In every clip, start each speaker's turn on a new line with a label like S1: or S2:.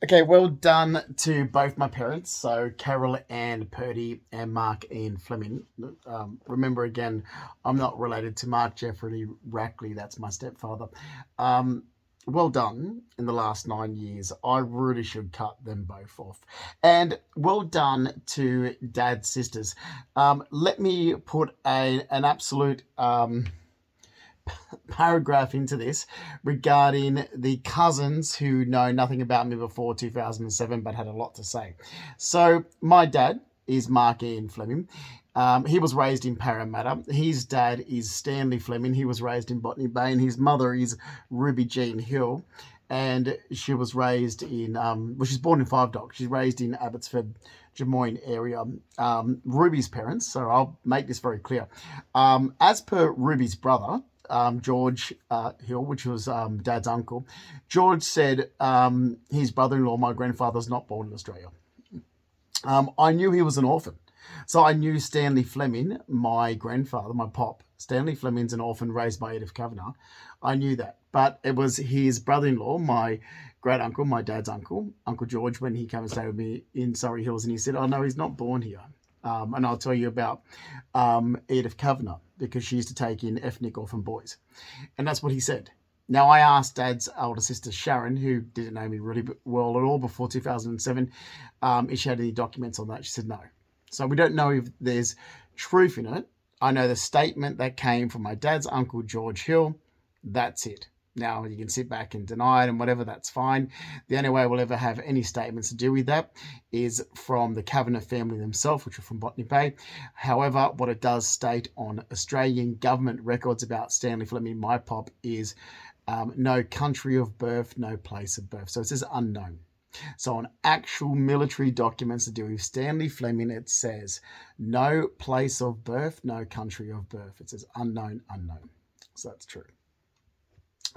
S1: Okay, well done to both my parents. So Carol and Purdy and Mark Ian Fleming. Remember again, I'm not related to Mark Jeffrey Rackley. That's my stepfather. Um, well done in the last 9 years. I really should cut them both off. And well done to Dad's sisters. Let me put an absolute paragraph into this regarding the cousins who know nothing about me before 2007 but had a lot to say. So, my dad is Mark Ian Fleming. He was raised in Parramatta. His dad is Stanley Fleming. He was raised in Botany Bay, and his mother is Ruby Jean Hill. And she was raised in, she's born in Five Dock. She's raised in Abbotsford, Moines area. Ruby's parents, so I'll make this very clear. As per Ruby's brother, George Hill, which was Dad's uncle, George said his brother-in-law, my grandfather's not born in Australia. I knew he was an orphan. So I knew Stanley Fleming, my grandfather, my pop. Stanley Fleming's an orphan raised by Edith Kavanagh. I knew that. But it was his brother-in-law, my great uncle, my dad's uncle, Uncle George, when he came and stayed with me in Surrey Hills, and he said, "Oh no, he's not born here." And I'll tell you about Edith Kavanagh, because she used to take in ethnic orphan boys. And that's what he said. Now, I asked Dad's older sister, Sharon, who didn't know me really well at all before 2007, if she had any documents on that. She said no. So we don't know if there's truth in it. I know the statement that came from my dad's uncle, George Hill. That's it. Now, you can sit back and deny it and whatever, that's fine. The only way we'll ever have any statements to do with that is from the Kavanagh family themselves, which are from Botany Bay. However, what it does state on Australian government records about Stanley Fleming, my pop, is no country of birth, no place of birth. So it says unknown. So on actual military documents to do with Stanley Fleming, it says no place of birth, no country of birth. It says unknown, unknown. So that's true.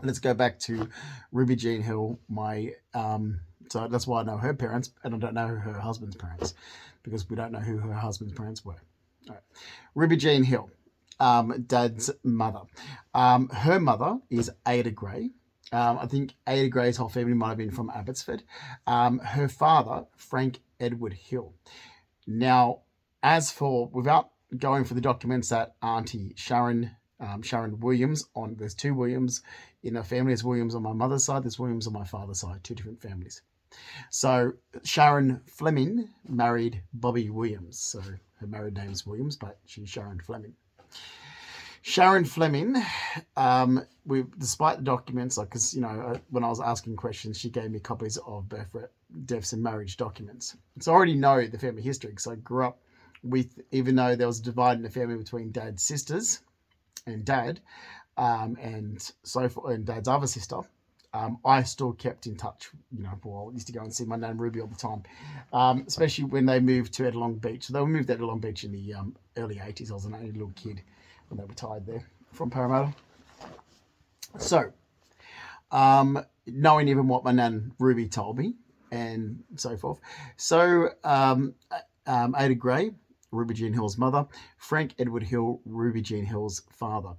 S1: Let's go back to Ruby Jean Hill. So that's why I know her parents, and I don't know her husband's parents, because we don't know who her husband's parents were. All right. Ruby Jean Hill, Dad's mother. Her mother is Ada Gray. I think Ada Gray's whole family might have been from Abbotsford. Her father, Frank Edward Hill. Now, as for, without going for the documents that Auntie Sharon Williams, there's two Williams in the family. There's Williams on my mother's side, there's Williams on my father's side, two different families. So Sharon Fleming married Bobby Williams. So her married name is Williams, but she's Sharon Fleming. Sharon Fleming, despite the documents, because when I was asking questions, she gave me copies of birth, deaths, and marriage documents. So I already know the family history, because I grew up with, even though there was a divide in the family between Dad's sisters and Dad, and so forth, and Dad's other sister, I still kept in touch. I used to go and see my nan Ruby all the time, especially when they moved to Ettalong Beach. So they moved to Ettalong Beach in the early 80s. I was an only little kid when they retired there from Parramatta. So, knowing even what my nan Ruby told me and so forth. So, Ada Gray, Ruby Jean Hill's mother, Frank Edward Hill, Ruby Jean Hill's father.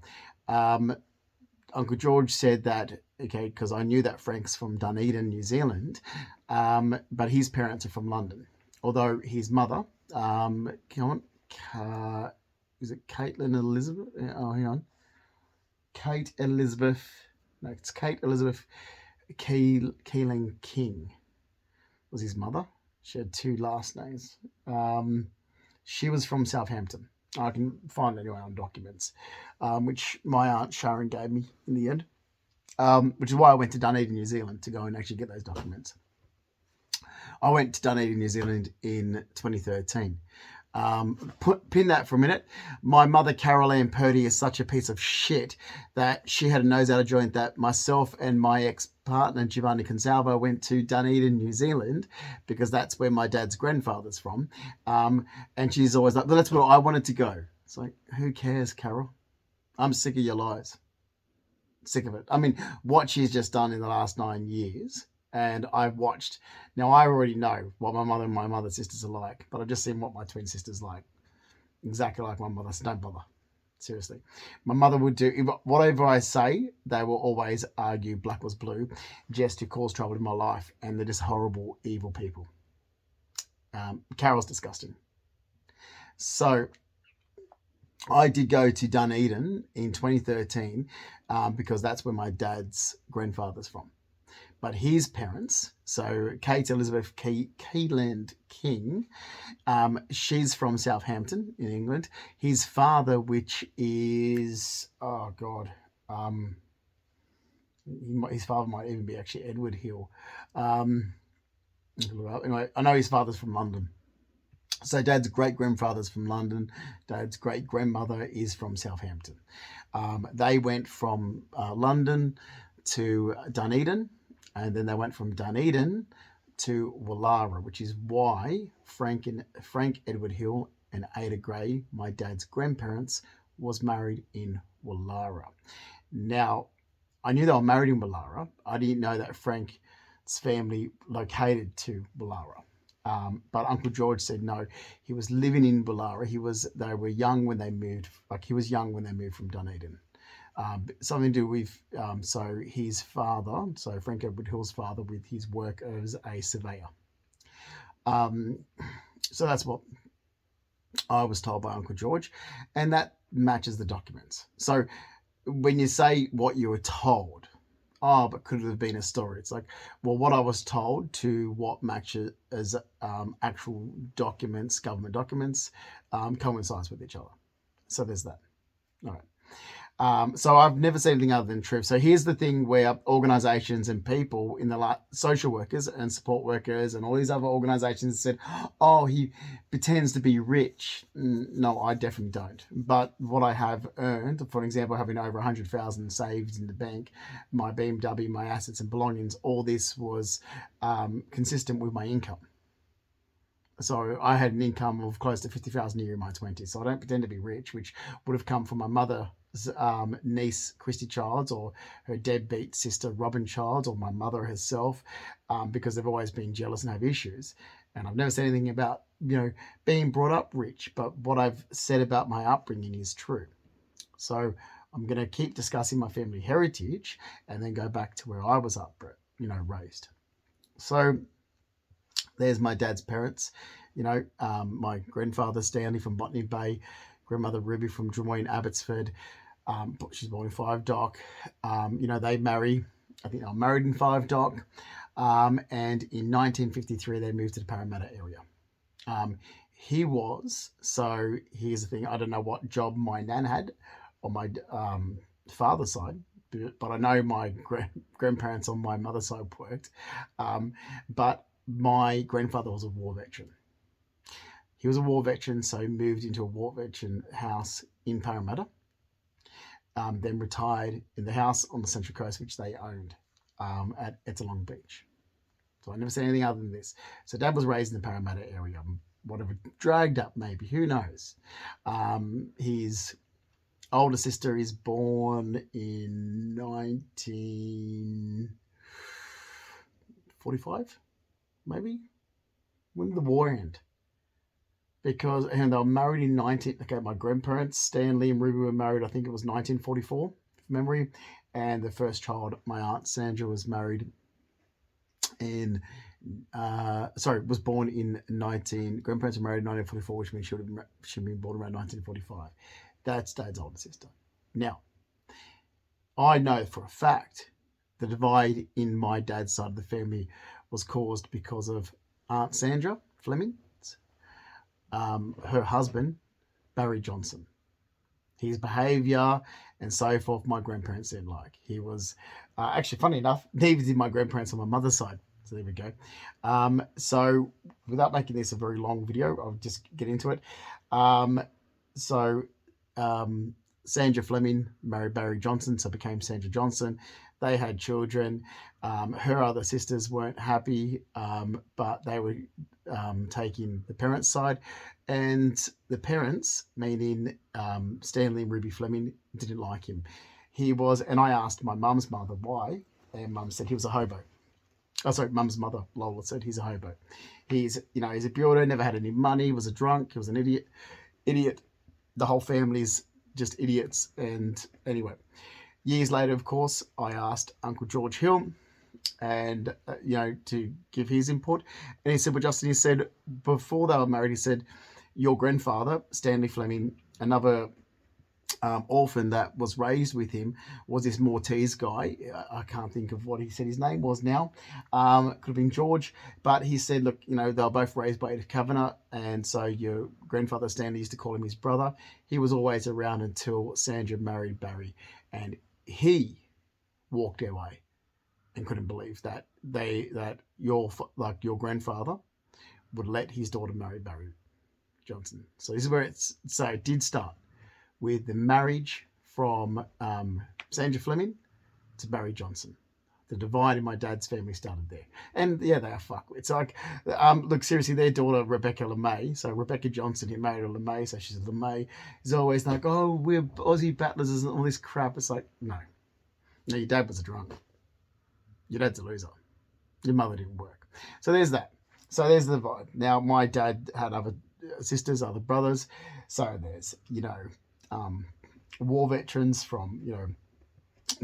S1: Uncle George said that, okay, because I knew that Frank's from Dunedin, New Zealand, but his parents are from London. Although his mother, is it Caitlin Elizabeth? Oh, hang on. Kate Elizabeth. No, it's Kate Elizabeth Keeling King was his mother. She had two last names. She was from Southampton. I can find it anyway on documents, which my Aunt Sharon gave me in the end, which is why I went to Dunedin, New Zealand to go and actually get those documents. I went to Dunedin, New Zealand in 2013. Pin that for a minute. My mother, Carol Ann Purdy, is such a piece of shit that she had a nose out of joint that myself and my ex-partner, Giovanni Consalvo, went to Dunedin, New Zealand, because that's where my dad's grandfather's from. And she's always like, well, that's where I wanted to go. It's like, who cares, Carol? I'm sick of your lies. Sick of it. I mean, what she's just done in the last 9 years. And I've watched. Now, I already know what my mother and my mother's sisters are like, but I've just seen what my twin sisters like. Exactly like my mother, so don't bother. Seriously. My mother would do, whatever I say, they will always argue black was blue just to cause trouble in my life. And they're just horrible, evil people. Carol's disgusting. So I did go to Dunedin in 2013 because that's where my dad's grandfather's from. But his parents, so Kate Elizabeth Keeland King, she's from Southampton in England. His father, which is, oh God, his father might even be actually Edward Hill. Anyway, I know his father's from London. So dad's great grandfather's from London. Dad's great grandmother is from Southampton. They went from London to Dunedin, and then they went from Dunedin to Wallara, which is why Frank Edward Hill and Ada Gray, my dad's grandparents, was married in Wallara. Now, I knew they were married in Wallara. I didn't know that Frank's family located to Wallara. But Uncle George said no. He was living in Wallara. They were young when they moved. Like he was young when they moved from Dunedin. Something to do with so his father, so Frank Edward Hill's father, with his work as a surveyor. So that's what I was told by Uncle George, and that matches the documents. So when you say what you were told, oh, but could it have been a story? It's like, well, what I was told to what matches as actual documents, government documents, coincides with each other. So there's that. All right. So I've never seen anything other than truth. So here's the thing where organizations and people in the social workers and support workers and all these other organizations said, oh, he pretends to be rich. No, I definitely don't. But what I have earned, for example, having over 100,000 saved in the bank, my BMW, my assets and belongings, all this was consistent with my income. So I had an income of close to 50,000 a year in my 20s. So I don't pretend to be rich, which would have come from my mother's niece, Christy Childs, or her deadbeat sister, Robin Childs, or my mother herself, because they've always been jealous and have issues. And I've never said anything about, being brought up rich, but what I've said about my upbringing is true. So I'm going to keep discussing my family heritage and then go back to where I was raised. So there's my dad's parents, my grandfather Stanley from Botany Bay, grandmother Ruby from Drummoyne, Abbotsford. She's born in Five Dock. They marry. I think they were married in Five Dock. And in 1953, they moved to the Parramatta area. So here's the thing. I don't know what job my nan had on my father's side, but I know my grandparents on my mother's side worked. But my grandfather was a war veteran. He was a war veteran, so he moved into a war veteran house in Parramatta, then retired in the house on the Central Coast, which they owned at Ettalong Beach. So I never said anything other than this. So Dad was raised in the Parramatta area, whatever, dragged up maybe, who knows. His older sister is born in 1945, maybe. When did the war end? Because they were married in my grandparents, Stanley and Ruby, were married, I think it was 1944, from memory. And the first child, my aunt Sandra, was married was born in grandparents were married in 1944, which means she'd been born around 1945. That's Dad's older sister. Now, I know for a fact the divide in my dad's side of the family was caused because of Aunt Sandra Fleming, her husband, Barry Johnson. His behaviour and so forth, my grandparents didn't like. He was, actually, funny enough, neither did my grandparents on my mother's side. So there we go. So without making this a very long video, I'll just get into it. Sandra Fleming married Barry Johnson, so became Sandra Johnson. They had children. Her other sisters weren't happy, but they were taking the parents' side. And the parents, meaning Stanley and Ruby Fleming, didn't like him. And I asked my mum's mother why, and mum said he was a hobo. Oh, sorry, mum's mother, Lola, said he's a hobo. He's a builder, never had any money, was a drunk, he was an idiot. The whole family's just idiots. And anyway, years later, of course, I asked Uncle George Hill and to give his input, and he said, well, Justin, he said, before they were married, he said, your grandfather Stanley Fleming, another orphan that was raised with him, was this Maltese guy. I can't think of what he said his name was now. Could have been George, but he said, look, they were both raised by Edith Kavanagh, and so your grandfather Stanley used to call him his brother. He was always around until Sandra married Barry, and he walked away and couldn't believe that your grandfather would let his daughter marry Barry Johnson. So this is where it did start with the marriage from Sandra Fleming to Barry Johnson. The divide in my dad's family started there. And yeah, they are fuckwits. Like, look, seriously, their daughter, Rebecca LeMay, so Rebecca Johnson, he married a LeMay, so she's a LeMay, is always like, oh, we're Aussie battlers and all this crap. It's like, no, your dad was a drunk. Your dad's a loser. Your mother didn't work. So there's that. So there's the divide. Now, my dad had other sisters, other brothers. So there's, war veterans from,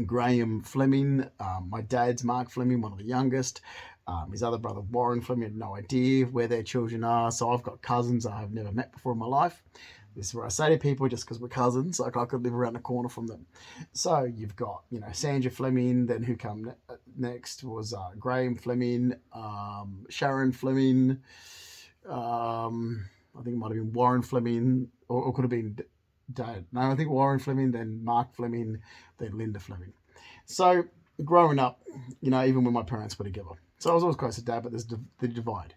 S1: Graham Fleming, my dad's Mark Fleming, one of the youngest. His other brother, Warren Fleming, had no idea where their children are. So I've got cousins I've never met before in my life. This is where I say to people, just because we're cousins, like I could live around the corner from them. So you've got, Sandra Fleming, then who come next was Graham Fleming, Sharon Fleming, I think it might have been Warren Fleming, or could have been Dad. No, I think Warren Fleming, then Mark Fleming, then Linda Fleming. So growing up, even when my parents were together. So I was always close to Dad, but there's the divide.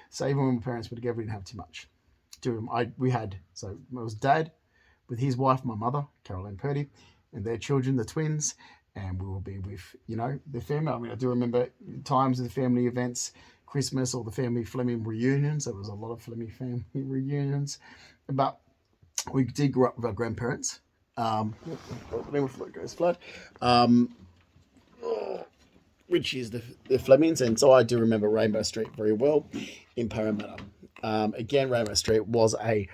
S1: So even when my parents were together, we didn't have too much. So it was Dad with his wife, my mother, Caroline Purdy, and their children, the twins, and we will be with, the family. I mean, I do remember times of the family events, Christmas or the family Fleming reunions. There was a lot of Fleming family reunions, but we did grow up with our grandparents. Which is the Flemings, and so I do remember Rainbow Street very well in Parramatta. Again, Rainbow Street was a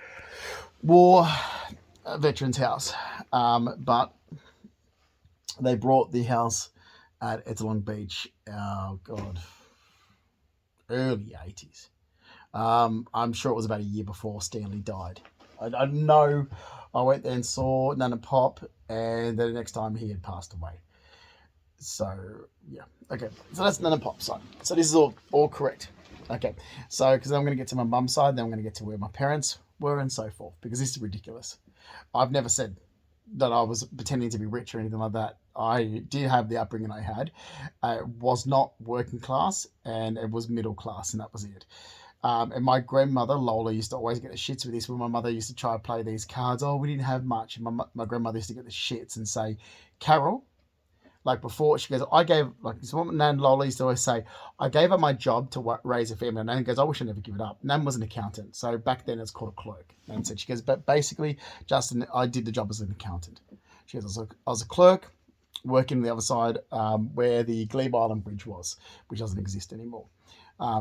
S1: war veterans house, but they brought the house at Ettalong Beach, early 80s. I'm sure it was about a year before Stanley died. I know I went there and saw Nana Pop, and then the next time he had passed away. So, yeah. Okay, so that's Nana Pop's side. So this is all correct. Okay, so because I'm going to get to my mum's side, then I'm going to get to where my parents were and so forth, because this is ridiculous. I've never said that I was pretending to be rich or anything like that. I did have the upbringing I had. It was not working class, and it was middle class, and that was it. And my grandmother, Lola, used to always get the shits with this when my mother used to try to play these cards. Oh, we didn't have much. And my grandmother used to get the shits and say, Carol, like before, she goes, this is what Nan Lola used to always say, I gave her my job to raise a family. And Nan goes, I wish I never give it up. Nan was an accountant. So back then it's called a clerk. Nan said, she goes, but basically, Justin, I did the job as an accountant. She goes, I was a clerk working on the other side where the Glebe Island Bridge was, which doesn't exist anymore.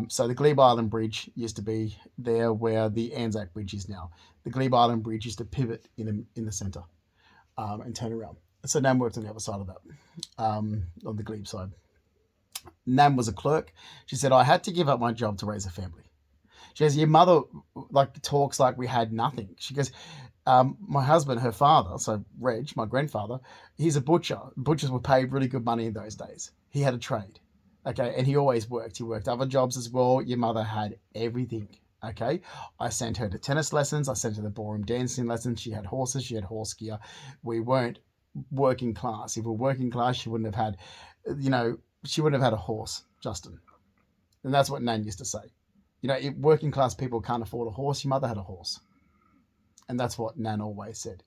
S1: So the Glebe Island Bridge used to be there where the Anzac Bridge is now. The Glebe Island Bridge used to pivot in the centre and turn around. So Nan worked on the other side of that, on the Glebe side. Nan was a clerk. She said, I had to give up my job to raise a family. She goes, your mother talks like we had nothing. She goes, my husband, her father, so Reg, my grandfather, he's a butcher. Butchers were paid really good money in those days. He had a trade. Okay, and he always worked. He worked other jobs as well. Your mother had everything. Okay, I sent her to tennis lessons. I sent her to ballroom dancing lessons. She had horses. She had horse gear. We weren't working class. If we were working class, she wouldn't have had a horse, Justin. And that's what Nan used to say. If working class people can't afford a horse, your mother had a horse. And that's what Nan always said,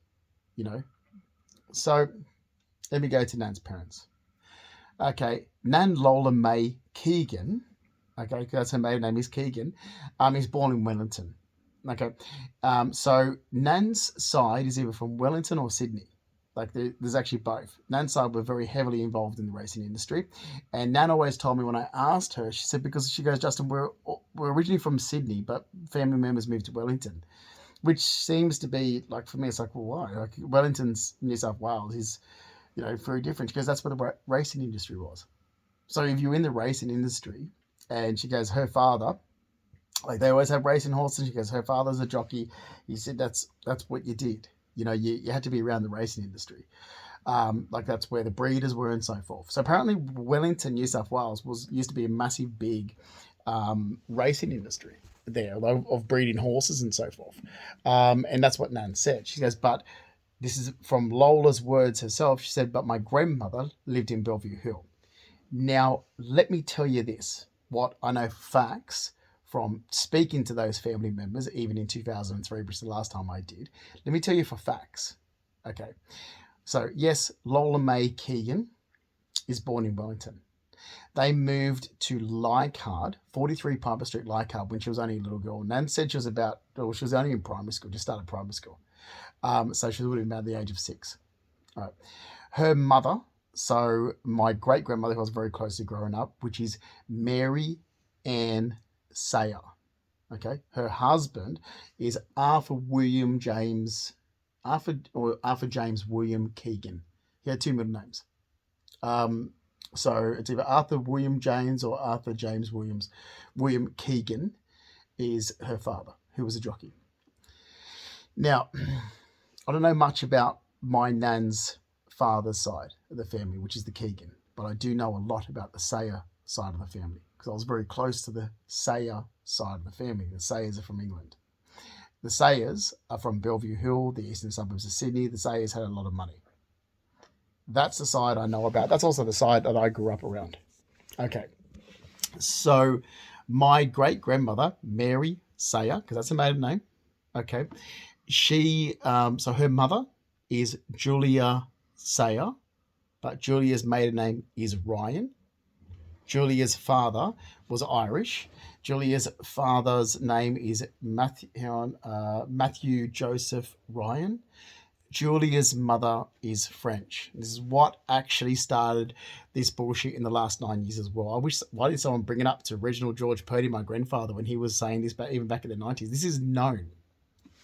S1: So let me go to Nan's parents. Okay, Nan Lola May Keegan, okay, that's her maiden name is Keegan, is born in Wellington. Okay, so Nan's side is either from Wellington or Sydney. There's actually both. Nan's side were very heavily involved in the racing industry, and Nan always told me when I asked her, she said, because she goes, Justin, we're originally from Sydney, but family members moved to Wellington. which seems to be like, for me, it's like, well, why? Like Wellington's New South Wales is, very different because that's what the racing industry was. So if you're in the racing industry, and she goes, her father, like they always have racing horses. She goes, her father's a jockey. He said that's what you did. You had to be around the racing industry. Like that's where the breeders were and so forth. So apparently, Wellington, New South Wales, was used to be a massive, big racing industry there of breeding horses and so forth. And that's what Nan said. She goes, but this is from Lola's words herself. She said, but my grandmother lived in Bellevue Hill. Now, let me tell you this, what I know facts from speaking to those family members, even in 2003, which is the last time I did. Let me tell you for facts. Okay. So, yes, Lola May Keegan is born in Wellington. They moved to Leichhardt, 43 Piper Street, Leichhardt, when she was only a little girl. Nan said she was only in primary school, just started primary school. So she would have been about the age of 6. All right. Her mother, so my great-grandmother, who I was very close to growing up, which is Mary Ann Sayer. Okay. Her husband is Arthur James William Keegan. He had 2 middle names. So it's either Arthur William James or Arthur James William Keegan is her father, who was a jockey. Now, I don't know much about my nan's father's side of the family, which is the Keegan, but I do know a lot about the Sayer side of the family because I was very close to the Sayer side of the family. The Sayers are from England. The Sayers are from Bellevue Hill, the eastern suburbs of Sydney. The Sayers had a lot of money. That's the side I know about. That's also the side that I grew up around. Okay. So my great-grandmother, Mary Sayer, because that's a maiden name. Okay. So her mother is Julia Sayer, but Julia's maiden name is Ryan. Julia's father was Irish. Julia's father's name is Matthew Joseph Ryan. Julia's mother is French. This is what actually started this bullshit in the last 9 years as well. Why did someone bring it up to Reginald George Purdy, my grandfather, when he was saying this even back in the 90s? This is known.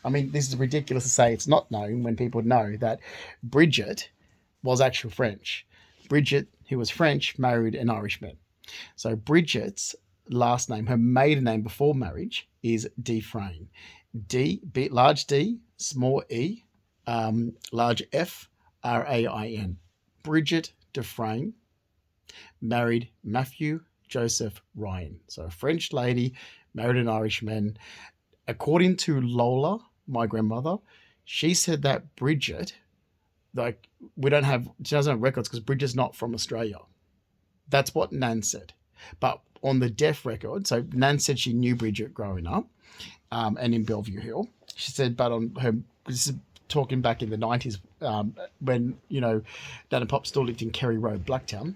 S1: I mean, this is ridiculous to say it's not known when people know that Bridget was actual French. Bridget, who was French, married an Irishman. So Bridget's last name, her maiden name before marriage, is Dufresne. Large D, small E, large F, Rain. Bridget Dufresne married Matthew Joseph Ryan. So a French lady married an Irishman. According to Lola, my grandmother, she said that Bridget, she doesn't have records because Bridget's not from Australia. That's what Nan said. But on the death record, so Nan said she knew Bridget growing up and in Bellevue Hill. She said, but on her, this is talking back in the 90s when, Dad and Pop still lived in Kerry Road, Blacktown.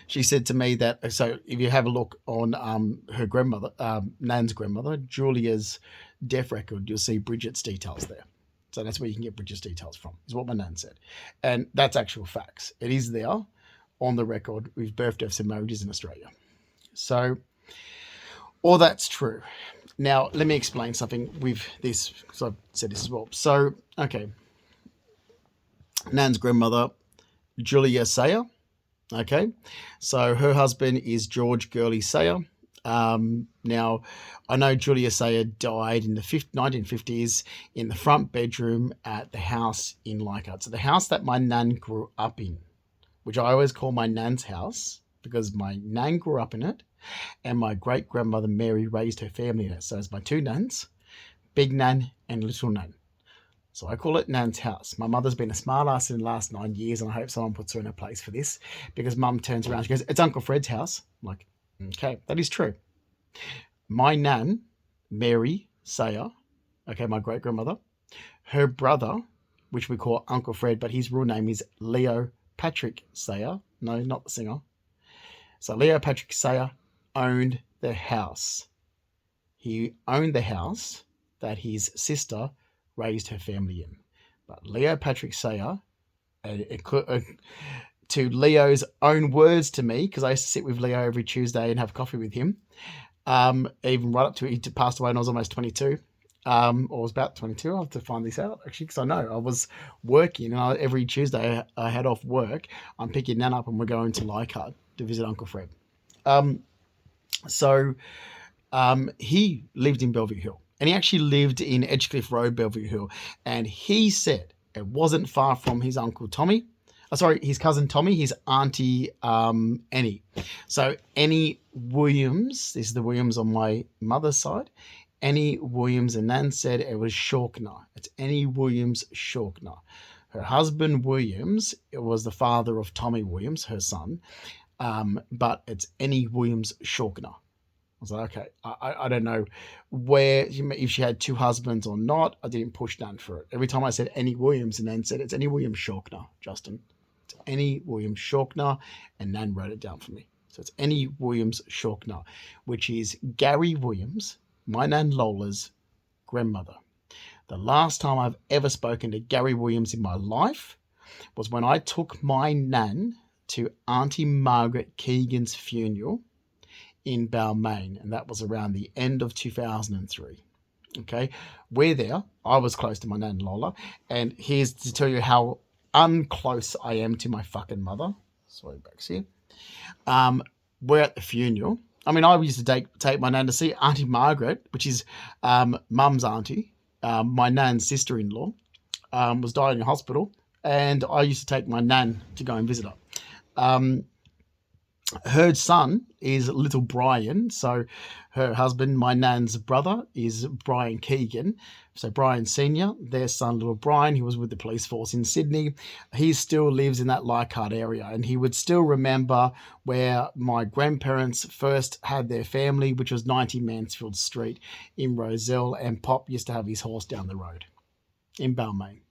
S1: She said to me that, so if you have a look on her grandmother, Nan's grandmother, Julia's death record, you'll see Bridget's details there. So that's where you can get Bridget's details from, is what my Nan said. And that's actual facts. It is there on the record with birth, deaths, and marriages in Australia. So all that's true. Now, let me explain something with this, because I've said this as well. So, okay. Nan's grandmother, Julia Sayer. Okay. So her husband is George Gurley Sayer. Now, I know Julia Sayer died in the 1950s in the front bedroom at the house in Leichhardt. So the house that my Nan grew up in, which I always call my Nan's house because my Nan grew up in it and my great-grandmother Mary raised her family in it. So it's my 2 Nans, Big Nan and Little Nan. So I call it Nan's house. My mother's been a smart ass in the last 9 years, and I hope someone puts her in her place for this, because Mum turns around, she goes, "It's Uncle Fred's house." I'm like, okay, that is true. My Nan, Mary Sayer, okay, my great-grandmother, her brother, which we call Uncle Fred, but his real name is Leo Patrick Sayer. No, not the singer. So Leo Patrick Sayer owned the house. He owned the house that his sister raised her family in. But Leo Patrick Sayer, to Leo's own words to me, because I used to sit with Leo every Tuesday and have coffee with him, even right up to he passed away when I was almost 22. Or was about 22. I'll have to find this out actually, because I know I was working, and every Tuesday I had off work. I'm picking Nan up, and we're going to Leichhardt to visit Uncle Fred. Um, so he lived in Bellevue Hill, and he actually lived in Edgecliff Road, Bellevue Hill, and he said it wasn't far from his uncle Tommy. His cousin Tommy, his auntie Annie. So Annie Williams, this is the Williams on my mother's side. Annie Williams, and Nan said it was Shawkner. It's Annie Williams Shawkner. Her husband Williams, it was the father of Tommy Williams, her son, but it's Annie Williams Shawkner. I was like, okay, I don't know if she had two husbands or not. I didn't push Nan for it. Every time I said Annie Williams, and Nan said it's Annie Williams Shawkner, Justin. It's Annie Williams Shawkner, and Nan wrote it down for me. So it's Annie Williams Shawkner, which is Gary Williams, my Nan Lola's grandmother. The last time I've ever spoken to Gary Williams in my life was when I took my Nan to Auntie Margaret Keegan's funeral in Balmain, and that was around the end of 2003. Okay, we're there. I was close to my Nan Lola, and here's to tell you how unclose I am to my fucking mother. Sorry, back here. We're at the funeral. I mean, I used to take my Nan to see Auntie Margaret, which is Mum's auntie, my Nan's sister-in-law, was dying in hospital, and I used to take my Nan to go and visit her. Her son is little Brian, so her husband, my Nan's brother, is Brian Keegan. So Brian Senior, their son, little Brian, he was with the police force in Sydney. He still lives in that Leichhardt area, and he would still remember where my grandparents first had their family, which was 90 Mansfield Street in Rozelle, and Pop used to have his horse down the road in Balmain.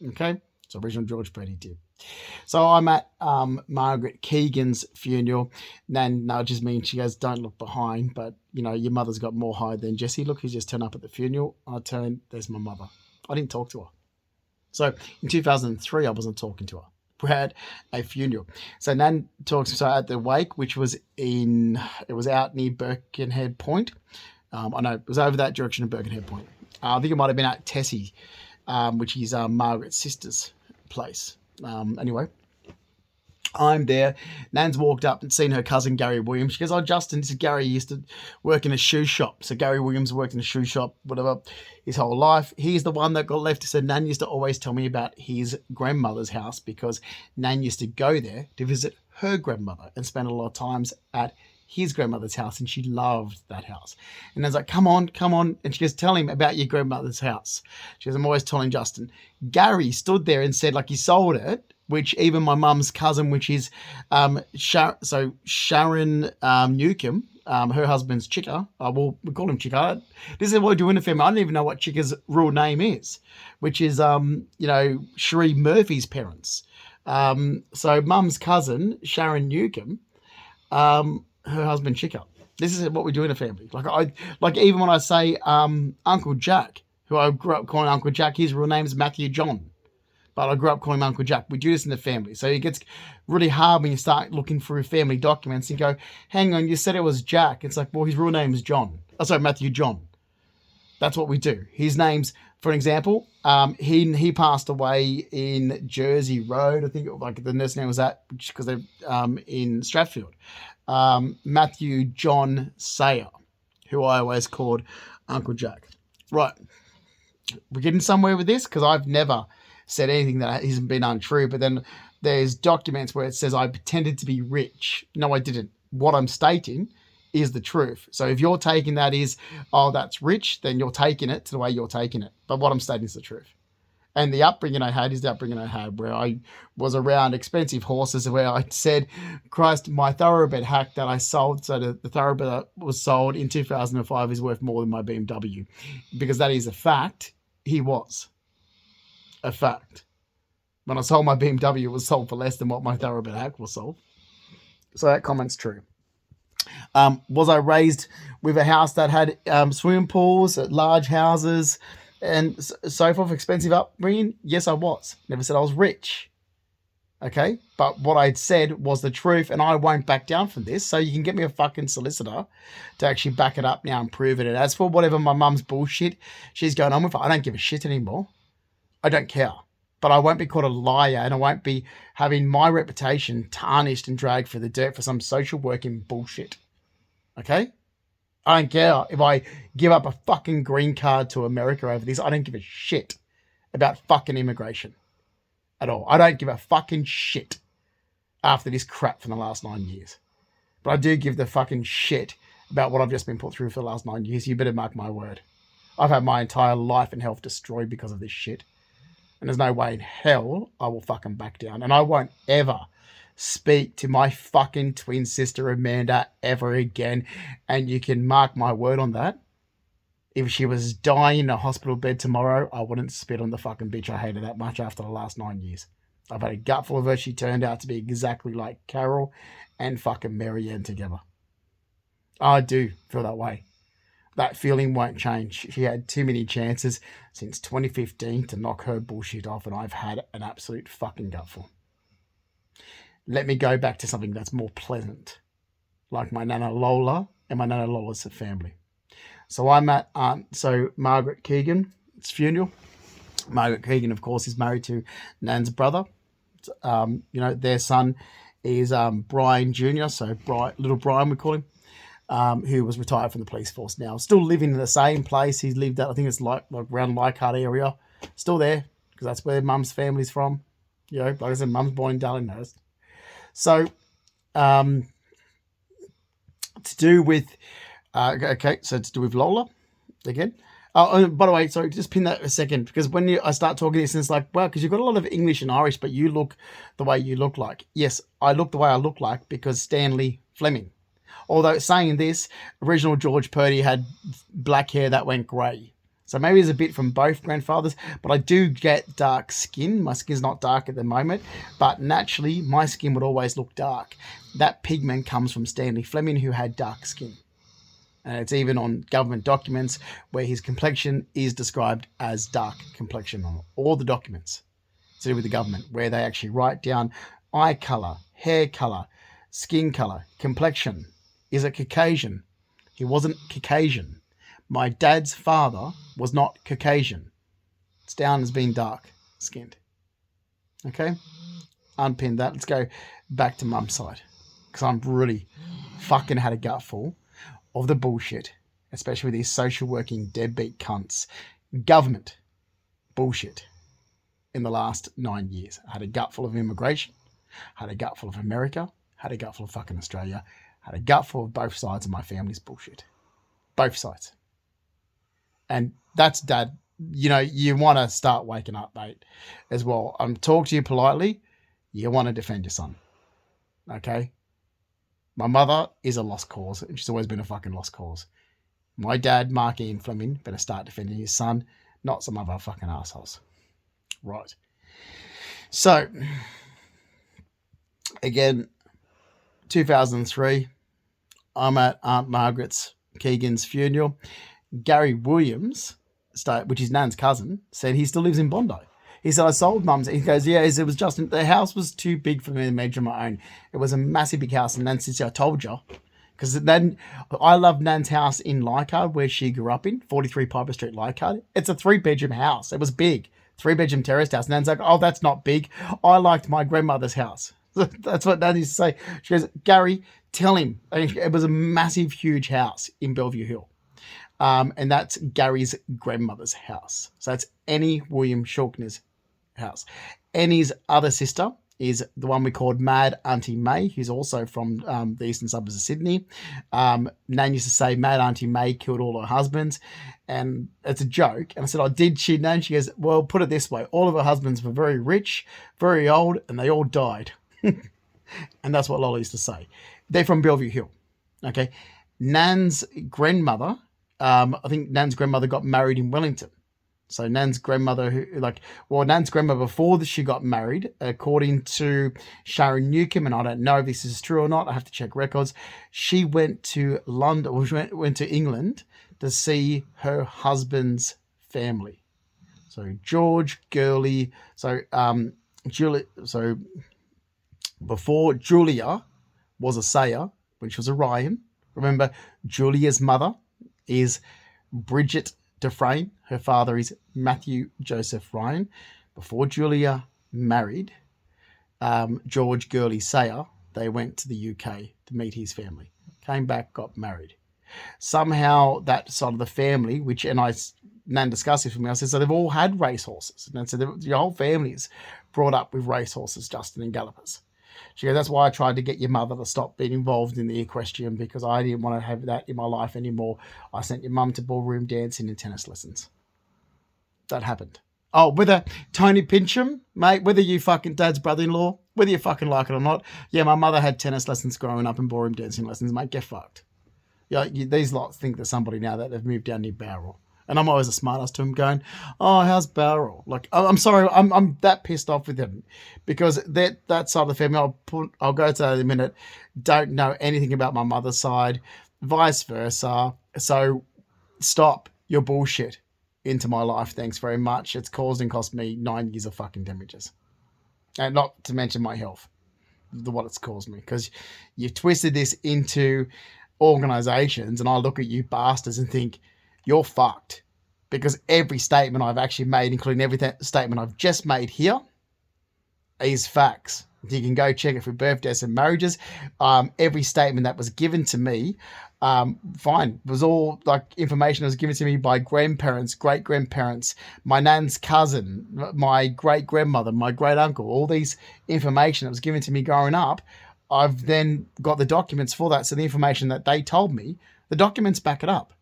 S1: Okay, so original George Petty did. So I'm at Margaret Keegan's funeral. Nan nudges me and she goes, "Don't look behind, but your mother's got more hide than Jessie. Look who's just turned up at the funeral." I turned, there's my mother. I didn't talk to her. So in 2003, I wasn't talking to her. We had a funeral. So Nan talks at the wake, which was it was out near Birkenhead Point. I know it was over that direction of Birkenhead Point. I think it might have been at Tessie, which is Margaret's sister's place. Anyway, I'm there. Nan's walked up and seen her cousin Gary Williams. She goes, "Oh, Justin, this is Gary. He used to work in a shoe shop." So Gary Williams worked in a shoe shop, whatever, his whole life. He's the one that got left. So Nan used to always tell me about his grandmother's house because Nan used to go there to visit her grandmother and spend a lot of times at his grandmother's house, and she loved that house. And I was like, come on. And she goes, "Tell him about your grandmother's house." She goes, "I'm always telling Justin." Gary stood there and said, like, he sold it, which even my mum's cousin, which is Sharon Newcomb, her husband's Chicka. We call him Chicka. This is what we do in the family. I don't even know what Chicka's real name is, which is, Cherie Murphy's parents. So mum's cousin, Sharon Newcomb, her husband Chicka. This is what we do in a family. Like even when I say Uncle Jack, who I grew up calling Uncle Jack, his real name is Matthew John, but I grew up calling him Uncle Jack. We do this in the family. So it gets really hard when you start looking through family documents and go, "Hang on, you said it was Jack." It's like, well, his real name is John. Oh, sorry, Matthew John. That's what we do. His name's, for an example, he passed away in Jersey Road. I think the nurse name was that because they're in Stratfield. Matthew John Sayer, who I always called Uncle Jack. Right. We're getting somewhere with this because I've never said anything that hasn't been untrue, but then there's documents where it says I pretended to be rich. No, I didn't. What I'm stating is the truth. So if you're taking that as, "Oh, that's rich," then you're taking it to the way you're taking it. But what I'm stating is the truth. And the upbringing I had is the upbringing I had, where I was around expensive horses, where I said, "Christ, my thoroughbred hack that I sold," so the thoroughbred that was sold in 2005 is worth more than my BMW. Because that is a fact. He was a fact. When I sold my BMW, it was sold for less than what my thoroughbred hack was sold. So that comment's true. Was I raised with a house that had swimming pools, large houses, and so forth, expensive upbringing? Yes, I was. Never said I was rich. Okay, but what I'd said was the truth, and I won't back down from this. So you can get me a fucking solicitor to actually back it up now and prove it. And as for whatever my mum's bullshit she's going on with, I don't give a shit anymore. I don't care. But I won't be called a liar, and I won't be having my reputation tarnished and dragged for the dirt for some social working bullshit. Okay? I don't care if I give up a fucking green card to America over this. I don't give a shit about fucking immigration at all. I don't give a fucking shit after this crap from the last 9 years. But I do give the fucking shit about what I've just been put through for the last 9 years. You better mark my word. I've had my entire life and health destroyed because of this shit. And there's no way in hell I will fucking back down. And I won't ever speak to my fucking twin sister Amanda ever again. And you can mark my word on that. If she was dying in a hospital bed tomorrow, I wouldn't spit on the fucking bitch I hated that much after the last 9 years. I've had a gutful of her. She turned out to be exactly like Carol and fucking Marianne together. I do feel that way. That feeling won't change. She had too many chances since 2015 to knock her bullshit off, and I've had an absolute fucking gutful. Let me go back to something that's more pleasant, like my Nana Lola and my Nana Lola's family. So I'm at Margaret Keegan's funeral. Margaret Keegan, of course, is married to Nan's brother. Their son is Brian Jr., so little Brian we call him. Who was retired from the police force now. Still living in the same place. He's lived at, I think it's like around Leichhardt area. Still there, because that's where mum's family's from. Like I said, mum's born in Darlinghurst. So, to do with, to do with Lola, again. Oh, by the way, sorry, just pin that a second, because when I start talking this, and it's like, wow, because you've got a lot of English and Irish, but you look the way you look like. Yes, I look the way I look like because Stanley Fleming. Although saying this, original George Purdy had black hair that went grey. So maybe it's a bit from both grandfathers, but I do get dark skin. My skin's not dark at the moment, but naturally my skin would always look dark. That pigment comes from Stanley Fleming, who had dark skin. And it's even on government documents where his complexion is described as dark complexion on all the documents to do with the government, where they actually write down eye colour, hair colour, skin colour, complexion. Is it Caucasian? He wasn't Caucasian. My dad's father was not Caucasian. It's down as being dark-skinned. Okay? Unpin that. Let's go back to mum's side. Because I'm really fucking had a gutful of the bullshit, especially with these social working deadbeat cunts. Government bullshit in the last 9 years. I had a gutful of immigration. Had a gutful of America. Had a gutful of fucking Australia. Had a gutful of both sides of my family's bullshit. Both sides. And that's dad. You want to start waking up, mate, as well. I'm talking to you politely. You want to defend your son. Okay? My mother is a lost cause, and she's always been a fucking lost cause. My dad, Mark Ian Fleming, better start defending his son, not some other fucking assholes. Right. So, again, 2003, I'm at Aunt Margaret's Keegan's funeral. Gary Williams, which is Nan's cousin, said he still lives in Bondi. He said, I sold mum's. He goes, yeah, it was just, the house was too big for me to manage on my own. It was a massive big house. And Nan said, I told you. Because then I love Nan's house in Leichhardt, where she grew up in, 43 Piper Street, Leichhardt. It's a 3-bedroom house. It was big. 3-bedroom terraced house. Nan's like, oh, that's not big. I liked my grandmother's house. That's what Nan used to say. She goes, Gary, tell him. It was a massive, huge house in Bellevue Hill. And that's Gary's grandmother's house. So that's Annie William Shawkner's house. Annie's other sister is the one we called Mad Auntie May, who's also from the eastern suburbs of Sydney. Nan used to say Mad Auntie May killed all her husbands. And it's a joke. And I said, oh, did she, Nan? She goes, well, put it this way. All of her husbands were very rich, very old, and they all died. And that's what Lola used to say. They're from Bellevue Hill. Okay. Nan's grandmother, I think Nan's grandmother got married in Wellington. So Nan's grandmother, Nan's grandmother before she got married, according to Sharon Newcomb, and I don't know if this is true or not, I have to check records, she went to London, or she went to England to see her husband's family. So George, Gurley, Julie, Before Julia was a Sayer, when she was a Ryan. Remember, Julia's mother is Bridget Dufresne. Her father is Matthew Joseph Ryan. Before Julia married George Gurley Sayer, they went to the UK to meet his family. Came back, got married. Somehow that side of the family, Nan discussed this with me, I said, so they've all had racehorses. And I said, your whole family is brought up with racehorses, Justin, and gallopers. She goes, that's why I tried to get your mother to stop being involved in the equestrian, because I didn't want to have that in my life anymore. I sent your mum to ballroom dancing and tennis lessons. That happened. Oh, whether Tony Pincham, mate, whether you fucking dad's brother-in-law, whether you fucking like it or not, yeah, my mother had tennis lessons growing up and ballroom dancing lessons, mate, get fucked. Yeah, these lots think that somebody now that they've moved down near Bowral. And I'm always a smartass to him going, oh, how's Bowral? Like, I'm sorry, I'm that pissed off with him because that side of the family, I'll go to that in a minute, don't know anything about my mother's side, vice versa. So stop your bullshit into my life. Thanks very much. It's caused and cost me 9 years of fucking damages. And not to mention my health, what it's caused me, because you've twisted this into organizations, and I look at you bastards and think you're fucked, because every statement I've actually made, including every statement I've just made here, is facts. You can go check it for birthdays and marriages. Every statement that was given to me, fine, it was all like information that was given to me by grandparents, great grandparents, my nan's cousin, my great grandmother, my great uncle. All these information that was given to me growing up, I've then got the documents for that. So the information that they told me, the documents back it up.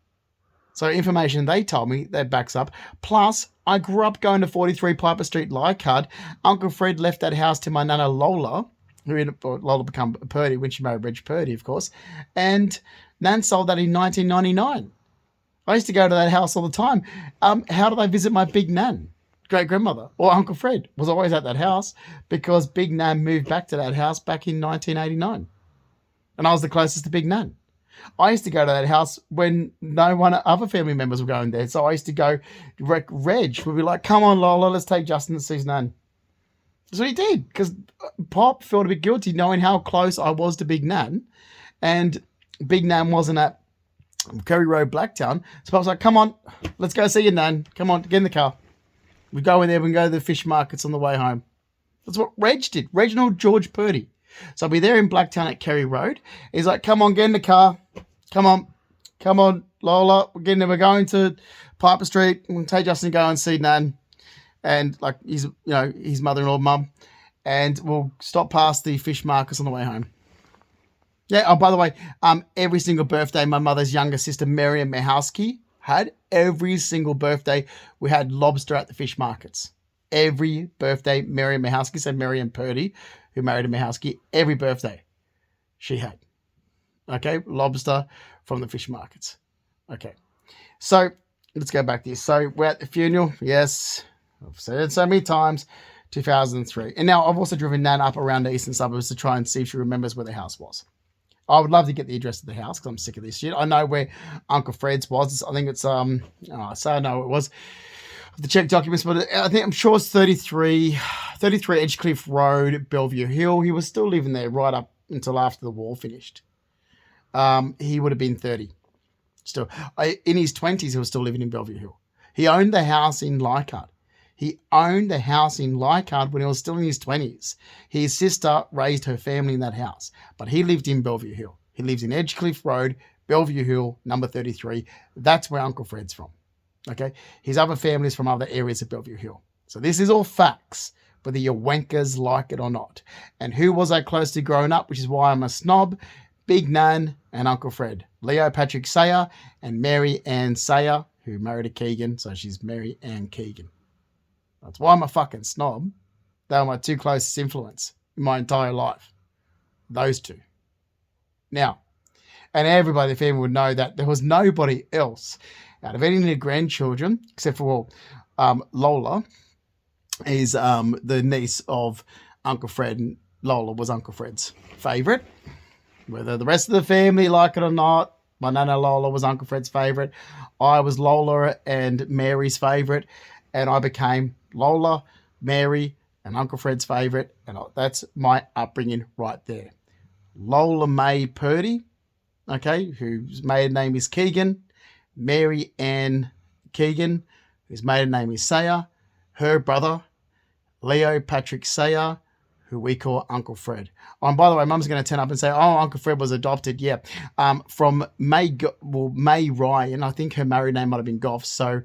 S1: So information they told me, that backs up. Plus, I grew up going to 43 Piper Street, Leichhardt. Uncle Fred left that house to my nana Lola, Lola became Purdy when she married Reg Purdy, of course. And Nan sold that in 1999. I used to go to that house all the time. How did I visit my big Nan? Great-grandmother, or Uncle Fred, was always at that house because Big Nan moved back to that house back in 1989. And I was the closest to Big Nan. I used to go to that house when no one other family members were going there. So I used to go, Reg would be like, come on, Lola, let's take Justin to see his Nan. That's what he did, because Pop felt a bit guilty knowing how close I was to Big Nan. And Big Nan wasn't at Curry Road, Blacktown. So I was like, come on, let's go see your Nan. Come on, get in the car. We go in there, we can go to the fish markets on the way home. That's what Reg did. Reginald George Purdy. So I'll be there in Blacktown at Kerry Road. He's like, come on, get in the car. Come on, Lola. We're getting there. We're going to Piper Street. We'll take Justin to go and see Nan and like his mother-in-law, mum. And we'll stop past the fish markets on the way home. Yeah, oh, by the way, every single birthday my mother's younger sister, Miriam Mahowski, had, every single birthday, we had lobster at the fish markets. Every birthday, Miriam Mahowski, so Miriam Purdy, who married a Mahowski, every birthday she had. Okay, lobster from the fish markets. Okay, so let's go back to this. So we're at the funeral. Yes, I've said it so many times, 2003. And now I've also driven Nan up around the eastern suburbs to try and see if she remembers where the house was. I would love to get the address of the house because I'm sick of this shit. I know where Uncle Fred's was. I think it's, I know it was. I have to check documents, but I'm sure it's 33 Edgecliff Road, Bellevue Hill. He was still living there right up until after the war finished. He would have been 30. Still, in his 20s, he was still living in Bellevue Hill. He owned the house in Leichhardt. when he was still in his 20s. His sister raised her family in that house, but he lived in Bellevue Hill. He lives in Edgecliff Road, Bellevue Hill, number 33. That's where Uncle Fred's from. Okay, his other family's from other areas of Bellevue Hill. So this is all facts, whether you wankers like it or not. And who was I close to growing up, which is why I'm a snob? Big Nan and Uncle Fred. Leo Patrick Sayer and Mary Ann Sayer, who married a Keegan, so she's Mary Ann Keegan. That's why I'm a fucking snob. They were my two closest influence in my entire life. Those two. Now, and everybody in the family would know that there was nobody else out of any of the grandchildren, except for Lola, is the niece of Uncle Fred, and Lola was Uncle Fred's favourite. Whether the rest of the family like it or not, my nana Lola was Uncle Fred's favourite. I was Lola and Mary's favourite, and I became Lola, Mary, and Uncle Fred's favourite, and that's my upbringing right there. Lola May Purdy, okay, whose maiden name is Keegan, Mary Ann Keegan, whose maiden name is Sayer, her brother, Leo Patrick Sayer, who we call Uncle Fred. Oh, and by the way, Mum's going to turn up and say, "Oh, Uncle Fred was adopted." Yeah, from May Ryan. I think her married name might have been Goff. So,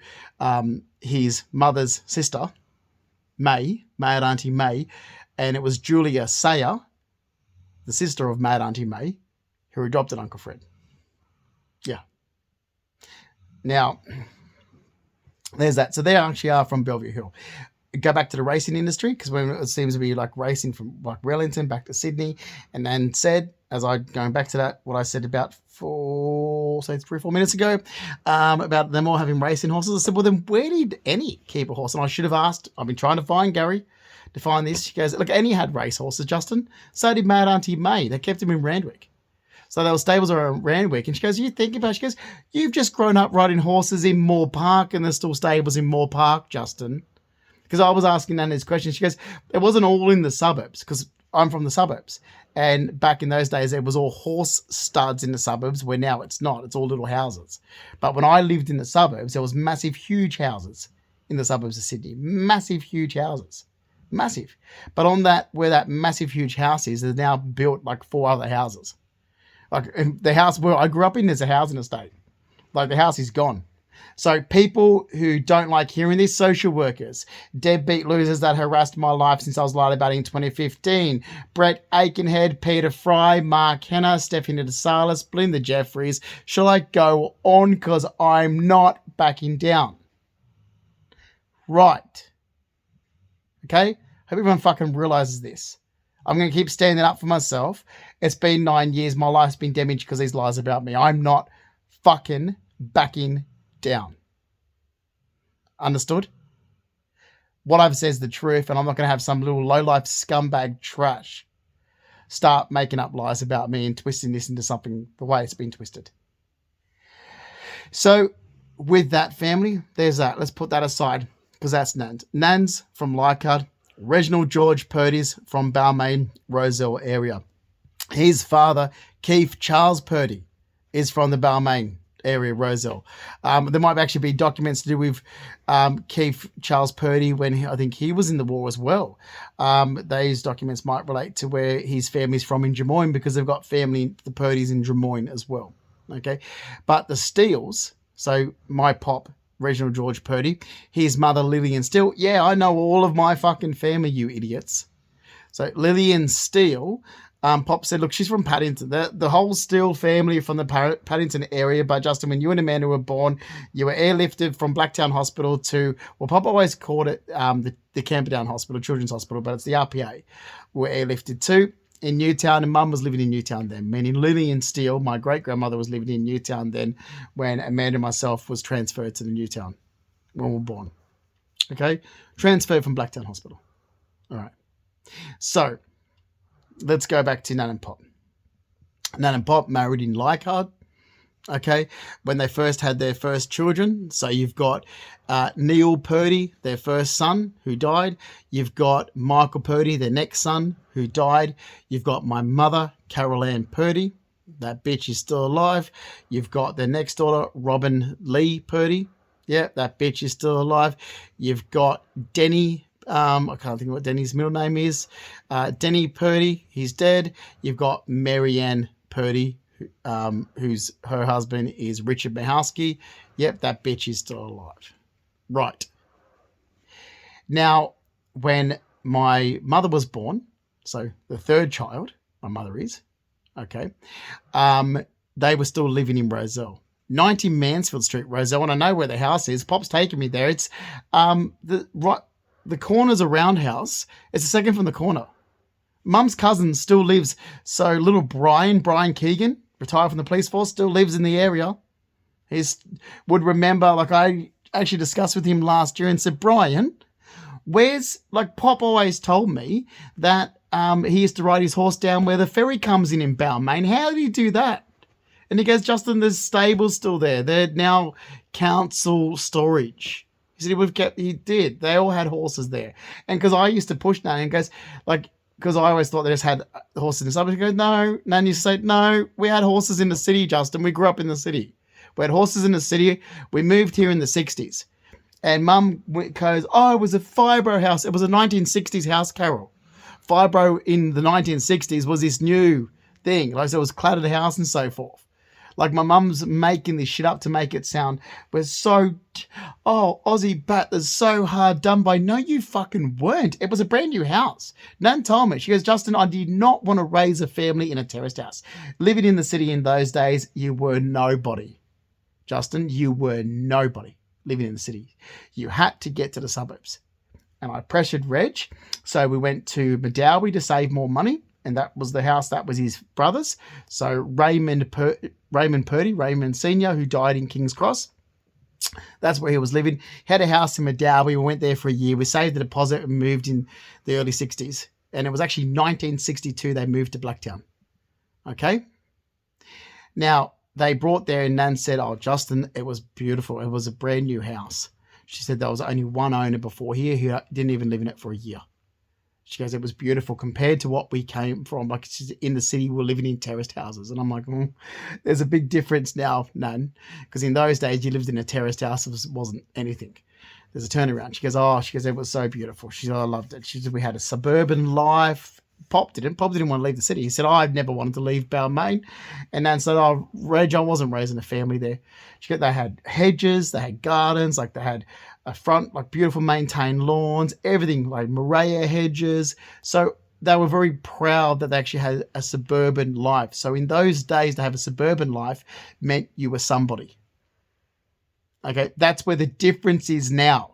S1: his mother's sister, Mad Auntie May, and it was Julia Sayer, the sister of Mad Auntie May, who adopted Uncle Fred. Yeah. Now, there's that. So they actually are from Bellevue Hill. Go back to the racing industry, because when it seems to be like racing from like Wellington back to Sydney, and then said, as I going back to that, what I said about 3 or 4 minutes ago, about them all having racing horses. I said, well, then where did Annie keep a horse? And I should have asked. I've been trying to find Gary to find this. She goes, look, Annie had race horses, Justin. So did Mad Auntie May. They kept him in Randwick. So there were stables around Randwick. And she goes, you think about it? She goes, you've just grown up riding horses in Moore Park, and there's still stables in Moore Park, Justin. Because I was asking Nan this question. She goes, it wasn't all in the suburbs, because I'm from the suburbs. And back in those days, it was all horse studs in the suburbs, where now it's not. It's all little houses. But when I lived in the suburbs, there was massive, huge houses in the suburbs of Sydney. Massive, huge houses. Massive. But on that, where that massive, huge house is, there's now built like 4 other houses. Like the house where I grew up in, there's a housing estate. Like the house is gone. So people who don't like hearing this, social workers, deadbeat losers that harassed my life since I was lied about in 2015, Brett Aikenhead, Peter Fry, Mark Henner, Stephanie DeSalis, Belinda Jeffries. Shall I go on? Because I'm not backing down. Right. Okay? Hope everyone fucking realizes this. I'm going to keep standing up for myself. It's been 9 years. My life's been damaged because these lies about me. I'm not fucking backing down. Understood? What I've said is the truth, and I'm not going to have some little low-life scumbag trash start making up lies about me and twisting this into something the way it's been twisted. So, with that, family, there's that. Let's put that aside, because that's Nan's. Nan's from Leichhardt. Reginald George Purdy's from Balmain, Rozelle area. His father, Keith Charles Purdy, is from the Balmain area, Rozelle. There might actually be documents to do with Keith Charles Purdy when I think he was in the war as well. Those documents might relate to where his family's from in Drummoyne, because they've got family, the Purdys, in Drummoyne as well. Okay, but the Steeles, so my pop, Reginald George Purdy, his mother Lillian Steele. Yeah, I know all of my fucking family, you idiots. So Lillian Steele, Pop said, look, she's from Paddington. The whole Steele family from the Paddington area. But Justin, when you and Amanda were born, you were airlifted from Blacktown Hospital to, well, Pop always called it the Camperdown Hospital, Children's Hospital, but it's the RPA. We're airlifted to in Newtown, and Mum was living in Newtown then. Meaning Lillian Steele, my great-grandmother, was living in Newtown then when Amanda and myself was transferred to the Newtown when we were born. Okay? Transferred from Blacktown Hospital. All right. So, let's go back to Nan and Pop. Nan and Pop married in Leichhardt. Okay, when they first had their first children. So you've got Neil Purdy, their first son, who died. You've got Michael Purdy, their next son, who died. You've got my mother, Carol Ann Purdy. That bitch is still alive. You've got their next daughter, Robin Lee Purdy. Yeah, that bitch is still alive. You've got Denny. I can't think of what Denny's middle name is. Denny Purdy, he's dead. You've got Marianne Purdy, who's her husband is Richard Mahowski. Yep, that bitch is still alive. Right. Now, when my mother was born, so the third child, my mother is, okay, they were still living in Rozelle. 90 Mansfield Street, Rozelle, and I know where the house is. Pop's taking me there. It's the corner's a roundhouse. It's the second from the corner. Mum's cousin still lives. So little Brian Keegan, retired from the police force, still lives in the area. He would remember, like I actually discussed with him last year and said, Brian, where's, like Pop always told me that he used to ride his horse down where the ferry comes in Balmain. How did he do that? And he goes, Justin, there's stables still there. They're now council storage. He said he did. They all had horses there. And because I used to push Nan and goes, like, because I always thought they just had horses in the suburbs. He goes, no. Nan used to say, no, we had horses in the city, Justin. We grew up in the city. We had horses in the city. We moved here in the 60s. And Mum goes, oh, it was a fibro house. It was a 1960s house, Carol. Fibro in the 1960s was this new thing. Like, so it was cladded house and so forth. Like, my mum's making this shit up to make it sound, we're so, Aussie bat, that's so hard done by. No, you fucking weren't. It was a brand new house. Nan told me, she goes, Justin, I did not want to raise a family in a terraced house. Living in the city in those days, you were nobody. Justin, you were nobody living in the city. You had to get to the suburbs. And I pressured Reg. So we went to Medowie to save more money. And that was the house, that was his brother's. So Raymond Purdy, Raymond Sr., who died in King's Cross. That's where he was living. He had a house in Medowie. We went there for a year. We saved the deposit and moved in the early 60s. And it was actually 1962 they moved to Blacktown. Okay? Now, they brought there and Nan said, oh, Justin, it was beautiful. It was a brand new house. She said there was only one owner before here who didn't even live in it for a year. She goes, it was beautiful compared to what we came from. Like, in the city, we're living in terraced houses. And I'm like, there's a big difference now, Nan. Because in those days, you lived in a terraced house. It wasn't anything. There's a turnaround. She goes, it was so beautiful. She said, I loved it. She said, we had a suburban life. Pop didn't want to leave the city. He said, I've never wanted to leave Balmain. And Nan said, oh, Reg, I wasn't raising a family there. They had hedges, they had gardens, like they had a front, like beautiful maintained lawns, everything, like Morea hedges. So they were very proud that they actually had a suburban life. So in those days, to have a suburban life meant you were somebody. Okay, that's where the difference is now.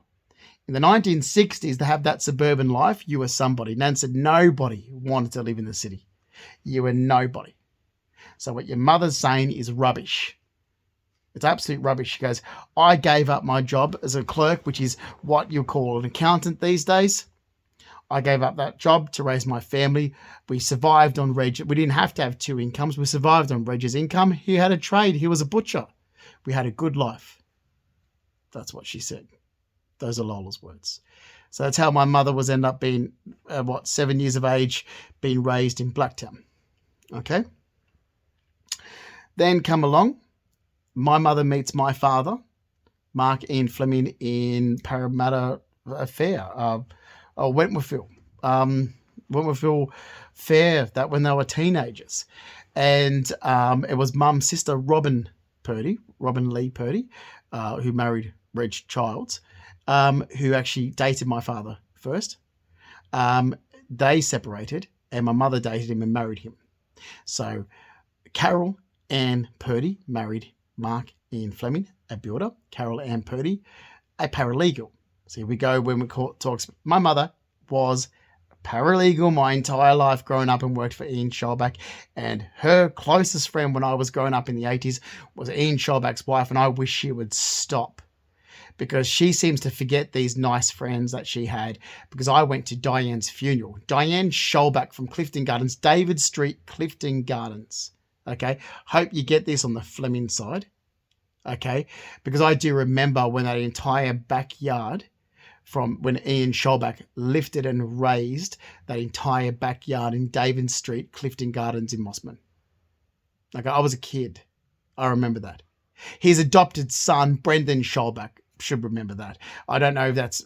S1: In the 1960s, to have that suburban life, you were somebody. Nan said nobody wanted to live in the city. You were nobody. So what your mother's saying is rubbish. It's absolute rubbish. She goes, I gave up my job as a clerk, which is what you call an accountant these days. I gave up that job to raise my family. We survived on Reg. We didn't have to have two incomes. We survived on Reg's income. He had a trade. He was a butcher. We had a good life. That's what she said. Those are Lola's words. So that's how my mother was end up being, 7 years of age, being raised in Blacktown. Okay. Then come along. My mother meets my father, Mark Ian Fleming, in Parramatta Fair, Wentworthville. Wentworthville Fair, that when they were teenagers. And it was Mum's sister, Robin Lee Purdy, who married Reg Childs, who actually dated my father first. They separated, and my mother dated him and married him. So Carol Ann Purdy married Mark Ian Fleming, a builder. Carol Ann Purdy, a paralegal. So here we go when we talks. My mother was a paralegal my entire life growing up and worked for Ian Schalbach. And her closest friend when I was growing up in the 80s was Ian Schalbach's wife. And I wish she would stop, because she seems to forget these nice friends that she had, because I went to Diane's funeral. Diane Schalbach from Clifton Gardens, David Street, Clifton Gardens. Okay, hope you get this on the Fleming side. Okay, because I do remember when that entire backyard, from when Ian Schalbach lifted and raised that entire backyard in David Street, Clifton Gardens in Mossman. Okay, I was a kid. I remember that. His adopted son, Brendan Schalbach, should remember that. I don't know if that's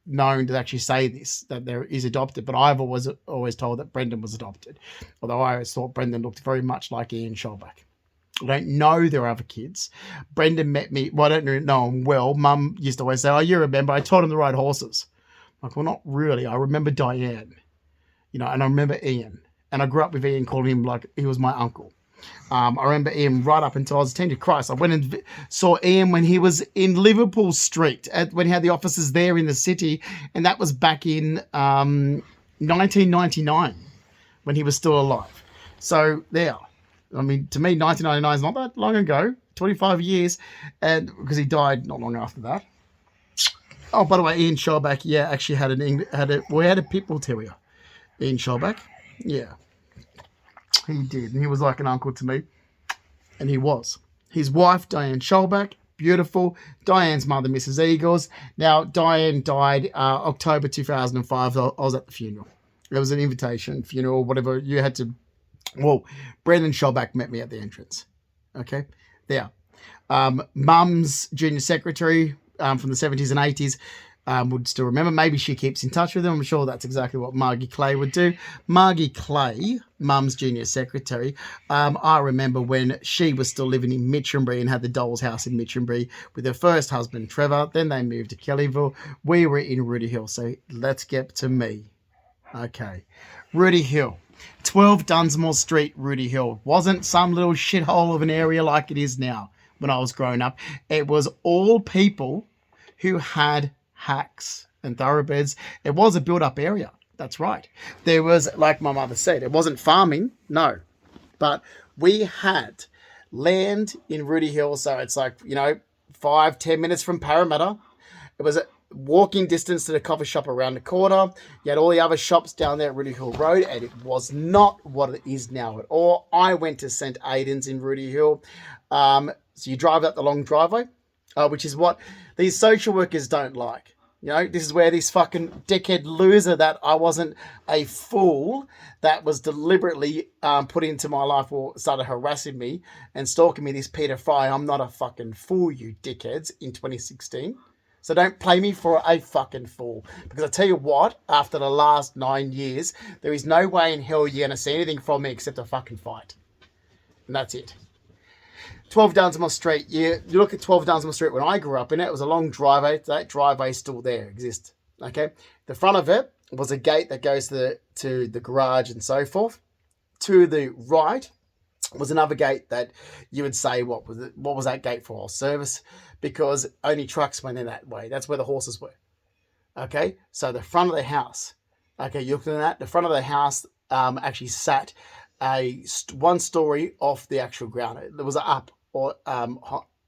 S1: known to actually say this, that there is adopted, but I've always told that Brendan was adopted, although I always thought Brendan looked very much like Ian Schalbach. I don't know there are other kids. Brendan met me, well, I don't know him well. Mum used to always say, oh, you remember, I taught him to ride horses. I'm like, well, not really. I remember Diane, and I remember Ian, and I grew up with Ian, calling him like he was my uncle. I remember Ian right up until I was 10 to Christ. I went and saw Ian when he was in Liverpool Street, when he had the offices there in the city. And that was back in 1999 when he was still alive. So there, I mean, to me, 1999 is not that long ago, 25 years. And because he died not long after that. Oh, by the way, Ian Schalbach, actually had a pit bull terrier. Ian Schalbach, yeah. He did, and he was like an uncle to me, and he was. His wife, Diane Schalbach, beautiful. Diane's mother, Mrs. Eagles. Now, Diane died October 2005. I was at the funeral. It was an invitation funeral, whatever. You had to... Well, Brendan Shellback met me at the entrance. Okay? There. Mum's junior secretary from the 70s and 80s would still remember. Maybe she keeps in touch with them. I'm sure that's exactly what Margie Clay would do. Margie Clay, Mum's junior secretary, I remember when she was still living in Mitchenbury and had the doll's house in Mitchenbury with her first husband, Trevor. Then they moved to Kellyville. We were in Rooty Hill. So let's get to me. Okay. Rooty Hill. 12 Dunsmore Street, Rooty Hill. Wasn't some little shithole of an area like it is now when I was growing up. It was all people who had hacks and thoroughbreds. It was a built-up area. That's right. There was, like my mother said, it wasn't farming, no. But we had land in Rooty Hill, so it's like, 5-10 minutes from Parramatta. It was a walking distance to the coffee shop around the corner. You had all the other shops down there at Rooty Hill Road, and it was not what it is now at all. I went to St. Aidan's in Rooty Hill. So you drive up the long driveway, which is what these social workers don't like. This is where this fucking dickhead loser that I wasn't a fool that was deliberately put into my life or started harassing me and stalking me, this Peter Fry. I'm not a fucking fool, you dickheads, in 2016. So don't play me for a fucking fool. Because I tell you what, after the last 9 years, there is no way in hell you're going to see anything from me except a fucking fight. And that's it. 12 Dunsmore Street. You look at 12 Dunsmore Street when I grew up in it. It was a long driveway. That driveway still there exists. Okay. The front of it was a gate that goes to the garage and so forth. To the right was another gate that you would say, what was that gate for? Service, because only trucks went in that way. That's where the horses were. Okay. So the front of the house. Okay. You're looking at that. The front of the house actually sat one story off the actual ground. It was up or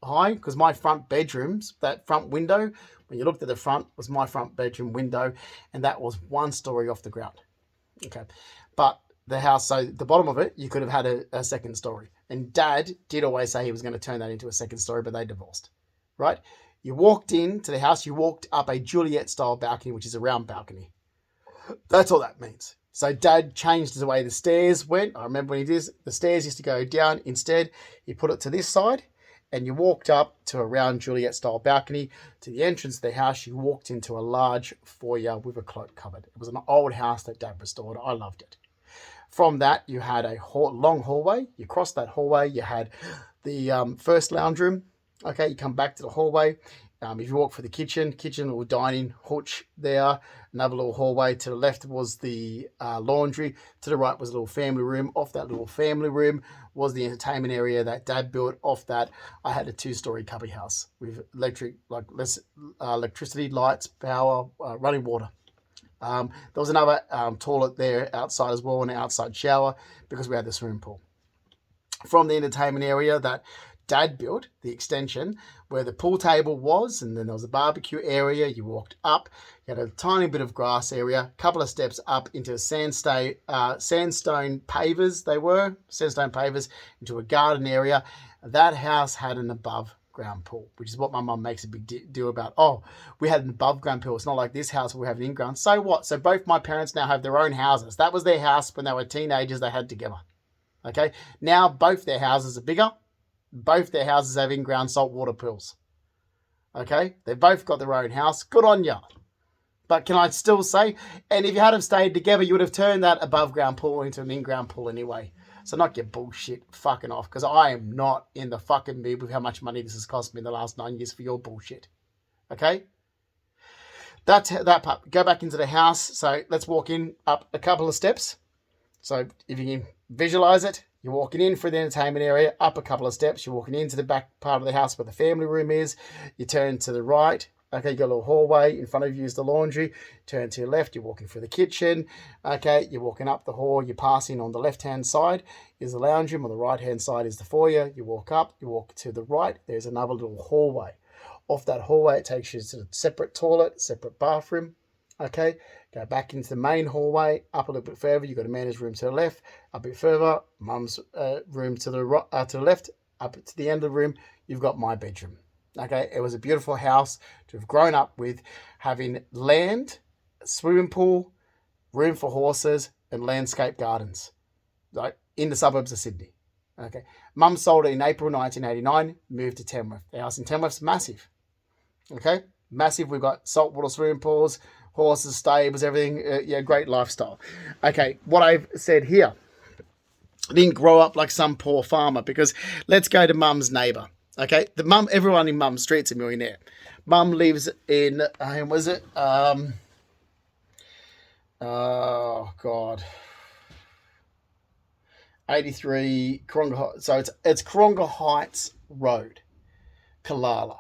S1: high, because my front bedrooms, that front window, when you looked at the front, was my front bedroom window, and that was one story off the ground. Okay, but the house, so the bottom of it, you could have had a second story. And Dad did always say he was going to turn that into a second story, but they divorced. Right? You walked into the house, you walked up a Juliet-style balcony, which is a round balcony. That's all that means. So Dad changed the way the stairs went. I remember when he did, the stairs used to go down. Instead, he put it to this side, and you walked up to a round Juliet-style balcony. To the entrance of the house, you walked into a large foyer with a cloak cupboard. It was an old house that Dad restored. I loved it. From that, you had a long hallway. You crossed that hallway. You had the first lounge room. Okay, you come back to the hallway. If you walk for the kitchen or dining, hutch there, another little hallway. To the left was the laundry. To the right was a little family room. Off that little family room was the entertainment area that Dad built. Off that, I had a 2-story cubby house with electricity, lights, power, running water. There was another toilet there outside as well, and an outside shower, because we had the swimming pool. From the entertainment area that Dad built, the extension, where the pool table was, and then there was a barbecue area. You walked up, you had a tiny bit of grass area, a couple of steps up into sandstone pavers, into a garden area. That house had an above ground pool, which is what my mum makes a big deal about. Oh, we had an above ground pool. It's not like this house where we have an in ground. So what? So both my parents now have their own houses. That was their house when they were teenagers they had together. Okay. Now both their houses are bigger. Both their houses have in-ground saltwater pools. Okay? They've both got their own house. Good on ya. But can I still say, and if you had have stayed together, you would have turned that above-ground pool into an in-ground pool anyway. So knock your bullshit fucking off, because I am not in the fucking mood with how much money this has cost me in the last 9 years for your bullshit. Okay? That's that part. Go back into the house. So let's walk in up a couple of steps. So if you can visualize it, you're walking in for the entertainment area, up a couple of steps. You're walking into the back part of the house where the family room is. You turn to the right. Okay, you got a little hallway. In front of you is the laundry. Turn to your left. You're walking through the kitchen. Okay, you're walking up the hall. You're passing on the left-hand side is the lounge room. On the right-hand side is the foyer. You walk up. You walk to the right. There's another little hallway. Off that hallway, it takes you to a separate toilet, separate bathroom. Okay, go back into the main hallway, up a little bit further. You've got a manager's room to the left, a bit further, mum's room to the right, to the left, up to the end of the room, you've got my bedroom. Okay, it was a beautiful house to have grown up with, having land, swimming pool, room for horses, and landscape gardens, like in the suburbs of Sydney. Okay, Mum sold it in April 1989, moved to Tamworth. The house in Tamworth's massive. Okay, massive. We've got saltwater swimming pools, horses, stables, everything. Yeah, great lifestyle. Okay, what I've said here, I didn't grow up like some poor farmer, because let's go to Mum's neighbour. Okay, the mum, everyone in Mum's street's a millionaire. Mum lives in, was it? Oh God, 83 Coronga. So it's Coronga Heights Road, Kalala.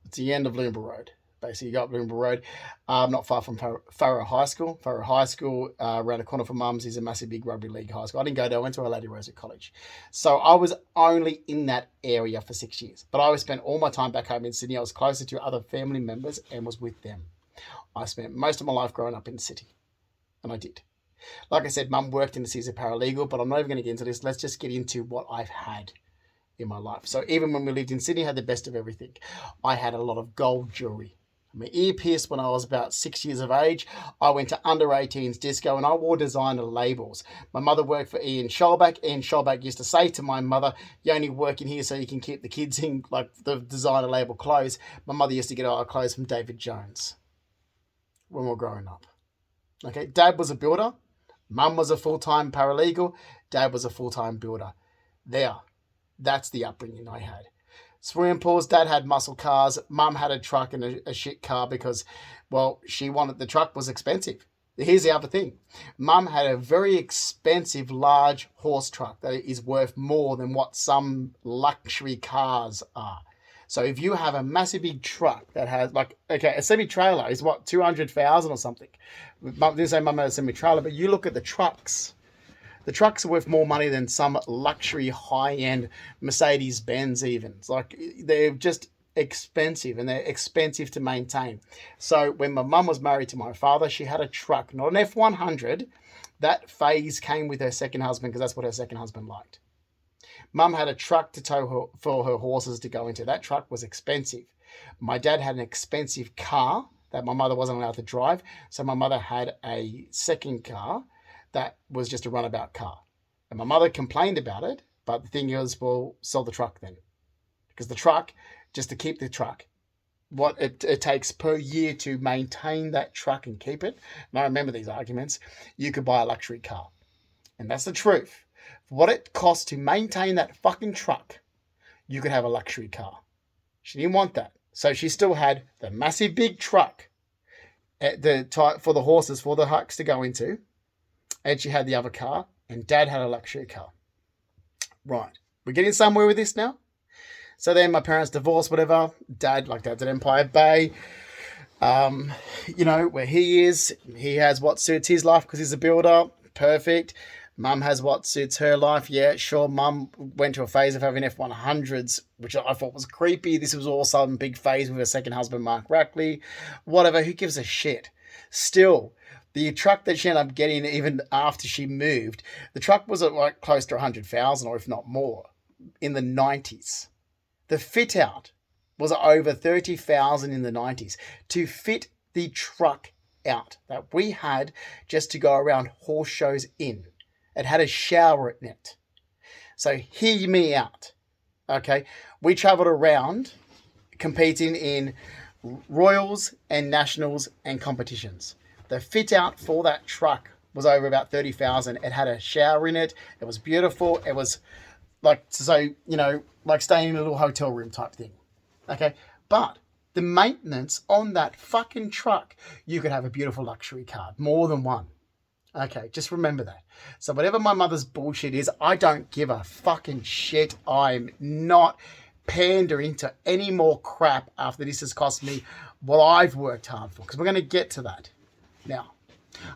S1: It's the end of Loomba Road. Basically, you go up Loomba Road, not far from Farrow High School. Farrow High School, around the corner from Mum's, is a massive big rugby league high school. I didn't go there. I went to a Lady Rosa College. So I was only in that area for 6 years. But I spent all my time back home in Sydney. I was closer to other family members and was with them. I spent most of my life growing up in the city. And I did. Like I said, Mum worked in the city as a paralegal, but I'm not even going to get into this. Let's just get into what I've had in my life. So even when we lived in Sydney, I had the best of everything. I had a lot of gold jewelry. My ear pierced when I was about 6 years of age. I went to under 18s disco and I wore designer labels. My mother worked for Ian Scholbach. Ian Scholbach used to say to my mother, "You only work in here so you can keep the kids in like the designer label clothes." My mother used to get our clothes from David Jones when we were growing up. Okay, Dad was a builder. Mum was a full-time paralegal. Dad was a full-time builder. That's the upbringing I had. Swimming pools, Dad had muscle cars. Mum had a truck and a shit car because, well, she wanted, the truck was expensive. Here's the other thing. Mum had a very expensive large horse truck that is worth more than what some luxury cars are. So if you have a massive big truck that has a semi-trailer is what, 200,000 or something. Mum didn't say Mum had a semi-trailer, but you look at the trucks. The trucks are worth more money than some luxury high-end Mercedes-Benz even. It's like they're just expensive and they're expensive to maintain. So when my mum was married to my father, she had a truck, not an F100. That phase came with her second husband because that's what her second husband liked. Mum had a truck to tow for her horses to go into. That truck was expensive. My dad had an expensive car that my mother wasn't allowed to drive. So my mother had a second car that was just a runabout car. And my mother complained about it. But the thing is, well, sell the truck then. Because the truck, just to keep the truck, what it takes per year to maintain that truck and keep it. And I remember these arguments. You could buy a luxury car. And that's the truth. For what it costs to maintain that fucking truck, you could have a luxury car. She didn't want that. So she still had the massive big truck for the horses, for the hucks to go into. And she had the other car. And Dad had a luxury car. Right. We're getting somewhere with this now. So then my parents divorced, whatever. Dad's at Empire Bay. Where he is, he has what suits his life because he's a builder. Perfect. Mum has what suits her life. Yeah, sure. Mum went to a phase of having F100s, which I thought was creepy. This was all some big phase with her second husband, Mark Rackley. Whatever. Who gives a shit? Still, the truck that she ended up getting even after she moved, the truck was at like close to 100,000 or if not more in the 90s. The fit out was over 30,000 in the 90s to fit the truck out that we had just to go around horse shows in. It had a shower in it. So hear me out. Okay. We traveled around competing in Royals and Nationals and competitions. The fit out for that truck was over about 30,000. It had a shower in it. It was beautiful. It was like staying in a little hotel room type thing. Okay. But the maintenance on that fucking truck, you could have a beautiful luxury car, more than one. Okay, just remember that. So whatever my mother's bullshit is, I don't give a fucking shit. I'm not pandering to any more crap after this has cost me what I've worked hard for, because we're going to get to that. Now,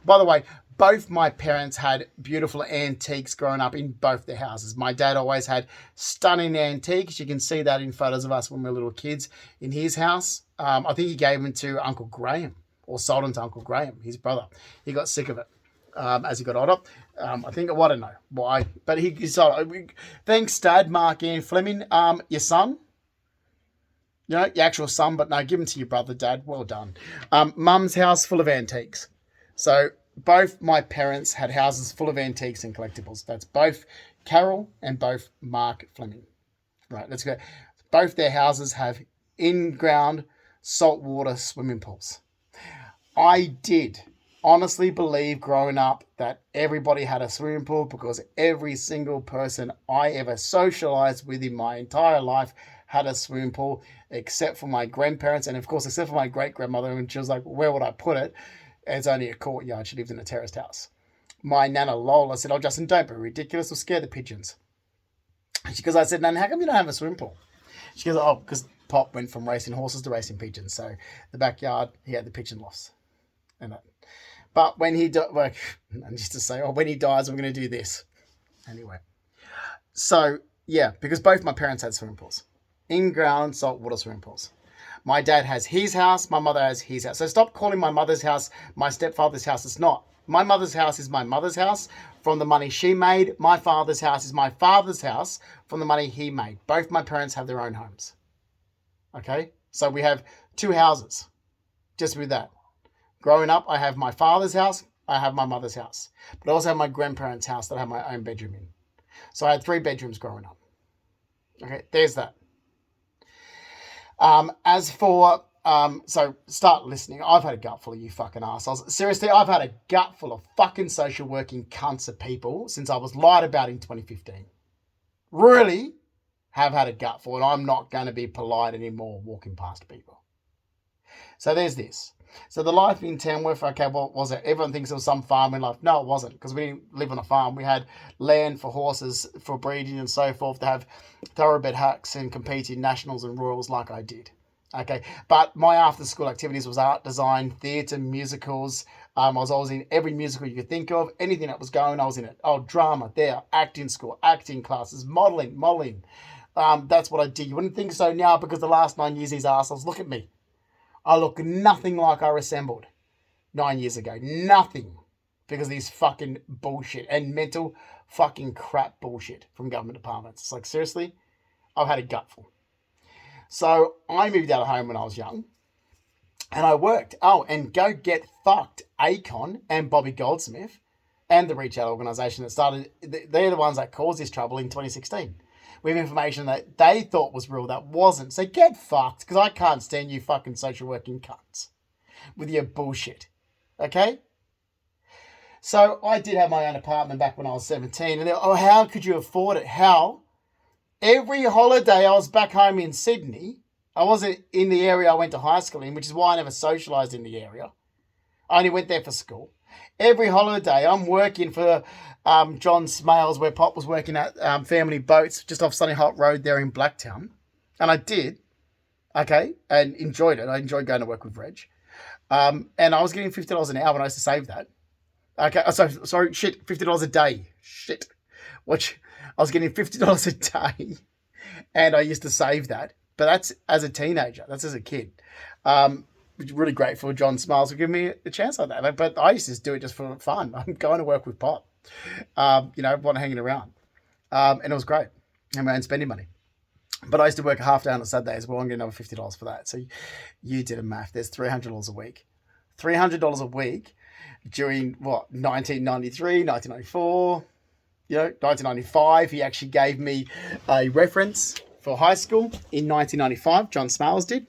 S1: by the way, both my parents had beautiful antiques growing up in both their houses. My dad always had stunning antiques. You can see that in photos of us when we were little kids in his house. I think he gave them to Uncle Graham or sold them to Uncle Graham, his brother. He got sick of it. As he got older. I don't know why, but he decided, thanks Dad, Mark Ian Fleming. Your son, You know, your actual son, but no, give them to your brother, dad. Well done. Mum's house full of antiques. So both my parents had houses full of antiques and collectibles. That's both Carol and both Mark Fleming. Right, let's go. Both their houses have in-ground saltwater swimming pools. I did honestly believe growing up that everybody had a swimming pool because every single person I ever socialized with in my entire life had a swimming pool, except for my grandparents, and of course, except for my great grandmother. And she was like, "Where would I put it?" It's only a courtyard. She lived in a terraced house. My nana Lola said, "Oh, Justin, don't be ridiculous. We'll scare the pigeons." Because I said, "Nan, how come you don't have a swimming pool?" She goes, "Oh, because Pop went from racing horses to racing pigeons. So the backyard, he had the pigeon lofts." And that. But when he like, I used to say, "Oh, when he dies, I'm going to do this." Anyway, so yeah, because both my parents had swimming pools, in-ground saltwater swimming pools. My dad has his house. My mother has his house. So stop calling my mother's house my stepfather's house. It's not. My mother's house is my mother's house from the money she made. My father's house is my father's house from the money he made. Both my parents have their own homes. Okay? So we have two houses. Just with that. Growing up, I have my father's house. I have my mother's house. But I also have my grandparents' house that I have my own bedroom in. So I had 3 bedrooms growing up. Okay? There's that. As for so start listening. I've had a gut full of you fucking assholes. Seriously, I've had a gut full of fucking social working cunts of people since I was lied about in 2015. Really have had a gut full, and I'm not going to be polite anymore walking past people. So there's this. So the life in Tamworth, okay, what was it? Everyone thinks it was some farming life. No, it wasn't, because we didn't live on a farm. We had land for horses, for breeding and so forth, to have thoroughbred hacks and compete in nationals and royals like I did. Okay, but my after-school activities was art, design, theatre, musicals. I was always in every musical you could think of. Anything that was going, I was in it. Oh, drama, there, acting school, acting classes, modelling. That's what I did. You wouldn't think so now because the last 9 years these assholes, look at me. I look nothing like I resembled 9 years ago. Nothing. Because of these fucking bullshit and mental fucking crap bullshit from government departments. It's like, seriously, I've had a gutful. So I moved out of home when I was young. And I worked. Oh, and go get fucked. Akon and Bobby Goldsmith and the retail organisation that started. They're the ones that caused this trouble in 2016. With information that they thought was real that wasn't. So get fucked, because I can't stand you fucking social working cunts with your bullshit. Okay? So I did have my own apartment back when I was 17. And oh, how could you afford it? How? Every holiday I was back home in Sydney. I wasn't in the area I went to high school in, which is why I never socialised in the area. I only went there for school. Every holiday, I'm working for John Smales, where Pop was working at Family Boats, just off Sunny Hot Road there in Blacktown. And I did, okay, and enjoyed it. I enjoyed going to work with Reg. And I was getting $50 an hour when I used to save that. Okay, sorry, shit, $50 a day. Shit. Which, I was getting $50 a day, and I used to save that. But that's as a teenager. That's as a kid. Really grateful John Smiles for giving me a chance like that. But I used to do it just for fun. I'm going to work with Pop. Want hanging around. And it was great. I had my own spending money. But I used to work a half day on a Saturday as well. I'm getting another $50 for that. So you did a math. There's $300 a week. $300 a week during, 1993, 1994, 1995. He actually gave me a reference for high school in 1995. John Smiles did.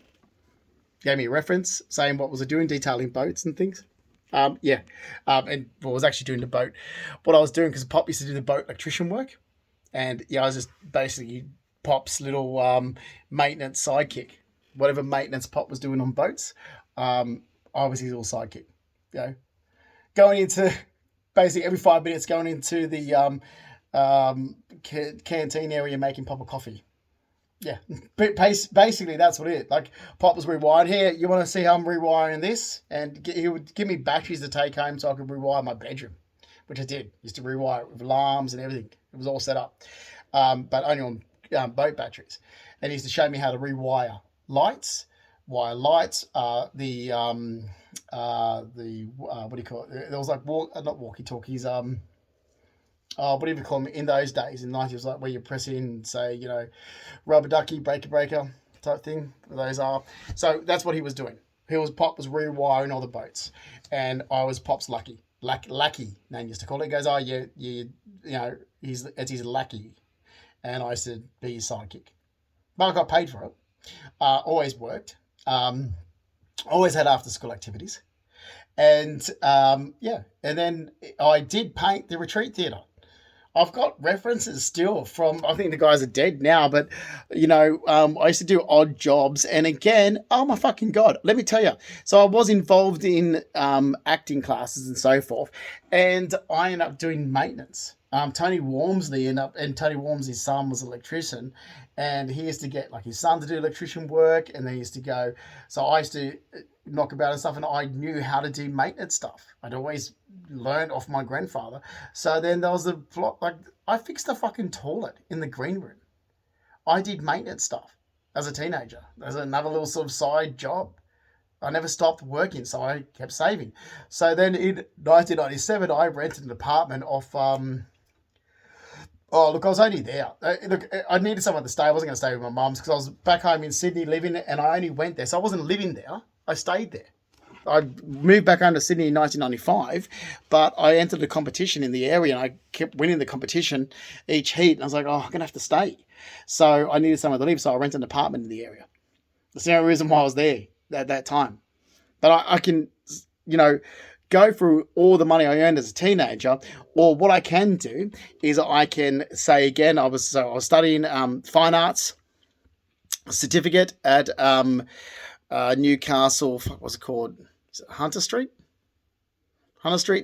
S1: Gave me a reference saying what was I doing, detailing boats and things. And I was actually doing the boat. What I was doing, because Pop used to do the boat electrician work. And I was just basically Pop's little maintenance sidekick. Whatever maintenance Pop was doing on boats, I was his little sidekick. Going into, basically every 5 minutes, going into the canteen area making Pop a coffee. Yeah, but basically that's what it is. Like, Pop was rewiring. Here, you want to see how I'm rewiring this? And he would give me batteries to take home so I could rewire my bedroom, which I did. Used to rewire it with alarms and everything. It was all set up, but only on boat batteries. And he used to show me how to rewire lights, what do you call it? There was like not walkie-talkies. What do you call them in those days? In the 90s, like where you press in and say, rubber ducky, breaker, type thing. Those are. So that's what he was doing. Pop was rewiring all the boats, and I was Pop's lackey. Nan used to call it. He goes, oh you know, it's his lackey, and I used to be his sidekick. But I got paid for it. Always worked. Always had after school activities, and yeah, and then I did paint the retreat theatre. I've got references still from, I think the guys are dead now, but, you know, I used to do odd jobs. And again, oh my fucking God, let me tell you. So I was involved in acting classes and so forth. And I ended up doing maintenance. Tony Wormsley's son was an electrician. And he used to get like his son to do electrician work. And they used to go, so I used to knock about and stuff, and I knew how to do maintenance stuff. I'd always learned off my grandfather. So then there was the plot, like I fixed a fucking toilet in the green room. I did maintenance stuff as a teenager. As another little sort of side job. I never stopped working, so I kept saving. So then in 1997, I rented an apartment off. Oh, look, I was only there. I needed someone to stay. I wasn't going to stay with my mum's because I was back home in Sydney living, and I only went there. So I wasn't living there. I stayed there. I moved back home to Sydney in 1995, but I entered a competition in the area, and I kept winning the competition each heat. And I was like, oh, I'm going to have to stay. So I needed somewhere to live, so I rented an apartment in the area. That's the only reason why I was there at that time. But I can, you know, go through all the money I earned as a teenager, or what I can do is I can say again, I was studying fine arts certificate at Newcastle. What's it called? Is it Hunter Street,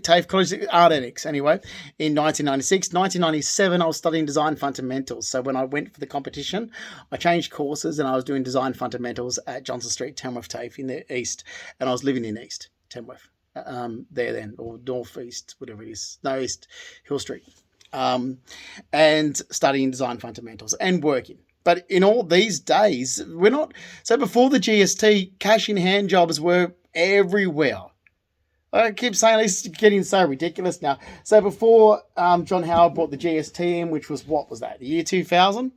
S1: TAFE College, Art Annex. Anyway, in 1996, 1997, I was studying design fundamentals. So when I went for the competition, I changed courses and I was doing design fundamentals at Johnson Street, Tamworth TAFE in the east, and I was living in East Tamworth. There then, or northeast, whatever it is, no, East Hill Street, and studying design fundamentals and working. But in all these days, we're not. So before the GST, cash in hand jobs were everywhere. I keep saying this is getting so ridiculous now. So before John Howard brought the GST in, which was, what was that, the year 2000?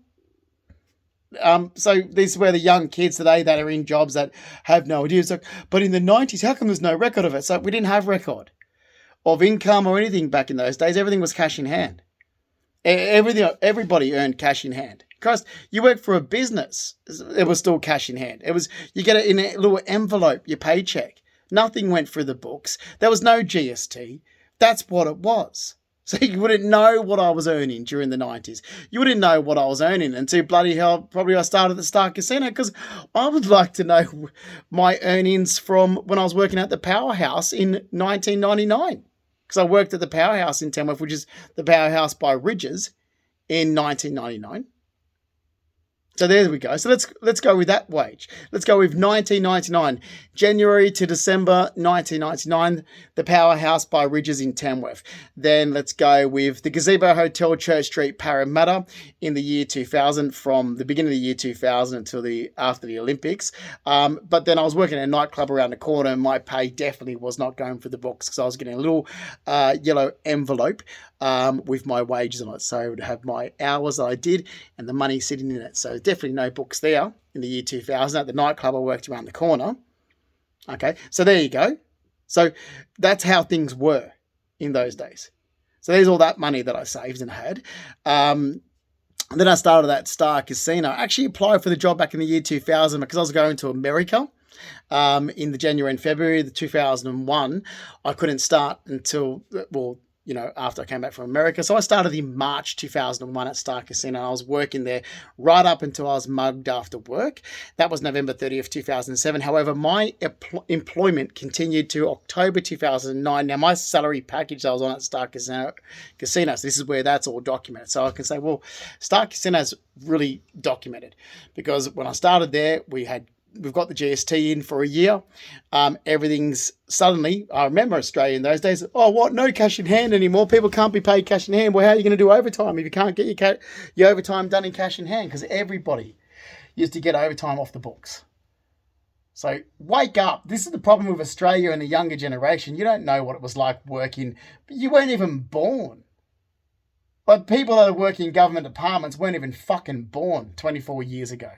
S1: So this is where the young kids today that are in jobs that have no idea. It's like, but in the 90s, how come there's no record of it? So we didn't have record of income or anything back in those days. Everything was cash in hand. Everybody earned cash in hand. Christ, you work for a business, it was still cash in hand. It was, you get it in a little envelope, your paycheck. Nothing went through the books. There was no GST. That's what it was. So you wouldn't know what I was earning during the 90s. You wouldn't know what I was earning until bloody hell, probably I started at Star Casino, because I would like to know my earnings from when I was working at the Powerhouse in 1999. Because I worked at the Powerhouse in Tamworth, which is the Powerhouse by Ridges, in 1999. So there we go. So let's go with that wage. Let's go with 1999, January to December 1999, the Powerhouse by Ridges in Tamworth. Then let's go with the Gazebo Hotel, Church Street, Parramatta in the year 2000, from the beginning of the year 2000 until after the Olympics. But then I was working at a nightclub around the corner, and my pay definitely was not going for the books because I was getting a little yellow envelope with my wages on it. So I would have my hours that I did and the money sitting in it. So definitely no books there in the year 2000. At the nightclub I worked around the corner. Okay, so there you go. So that's how things were in those days. So there's all that money that I saved and had. And then I started at Star Casino. I actually applied for the job back in the year 2000 because I was going to America in the January and February of 2001. I couldn't start until, well, you know, after I came back from America. So I started in March 2001 at Star Casino. I was working there right up until I was mugged after work. That was November 30th, 2007. However, my employment continued to October 2009. Now, my salary package I was on at Star Casino, so this is where that's all documented. So I can say, well, Star Casino is really documented because when I started there, we've got the GST in for a year. Everything's suddenly, I remember Australia in those days, oh, what? No cash in hand anymore. People can't be paid cash in hand. Well, how are you going to do overtime if you can't get your overtime done in cash in hand? Because everybody used to get overtime off the books. So wake up. This is the problem with Australia and the younger generation. You don't know what it was like working. You weren't even born. But people that are working in government departments weren't even fucking born 24 years ago.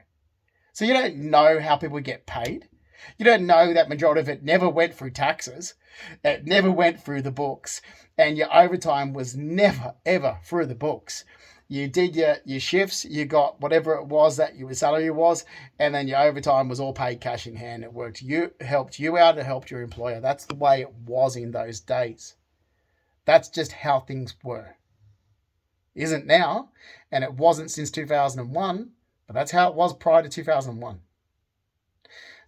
S1: So you don't know how people get paid. You don't know that majority of it never went through taxes. It never went through the books. And your overtime was never, ever through the books. You did your shifts, you got whatever it was that your salary was, and then your overtime was all paid cash in hand. It helped you out, it helped your employer. That's the way it was in those days. That's just how things were. Isn't now, and it wasn't since 2001, but that's how it was prior to 2001.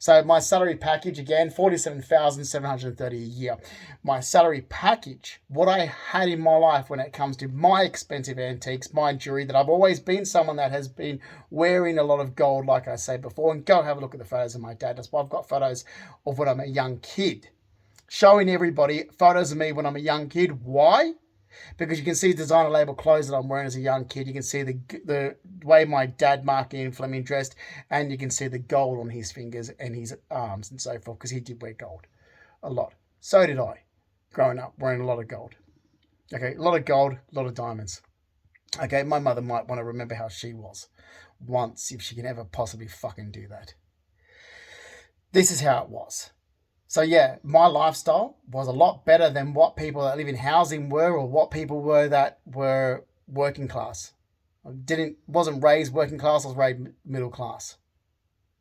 S1: So my salary package, again, $47,730 a year. My salary package, what I had in my life when it comes to my expensive antiques, my jewelry, that I've always been someone that has been wearing a lot of gold, like I said before. And go have a look at the photos of my dad. That's why I've got photos of when I'm a young kid, showing everybody photos of me when I'm a young kid. Why? Because you can see designer label clothes that I'm wearing as a young kid. You can see the way my dad, Mark Ian Fleming, dressed, and you can see the gold on his fingers and his arms and so forth, because he did wear gold a lot. So did I, growing up, wearing a lot of gold. Okay, a lot of gold, a lot of diamonds. Okay, my mother might want to remember how she was once, if she can ever possibly fucking do that. This is how it was. So yeah, my lifestyle was a lot better than what people that live in housing were, or what people were that were working class. I wasn't raised working class, I was raised middle class.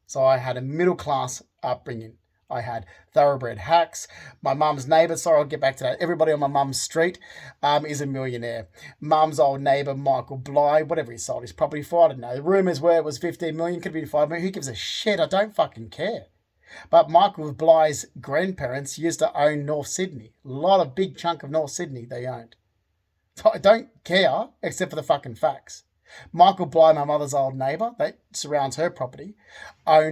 S1: So I had a middle class upbringing. I had thoroughbred hacks. My mum's neighbour, sorry, I'll get back to that. Everybody on my mum's street is a millionaire. Mum's old neighbour, Michael Bly, whatever he sold his property for, I don't know. The rumours were it was 15 million, could be 5 million. Who gives a shit? I don't fucking care. But Michael Bly's grandparents used to own North Sydney. A lot of big chunk of North Sydney they owned. So I don't care, except for the fucking facts. Michael Bly, my mother's old neighbour, that surrounds her property,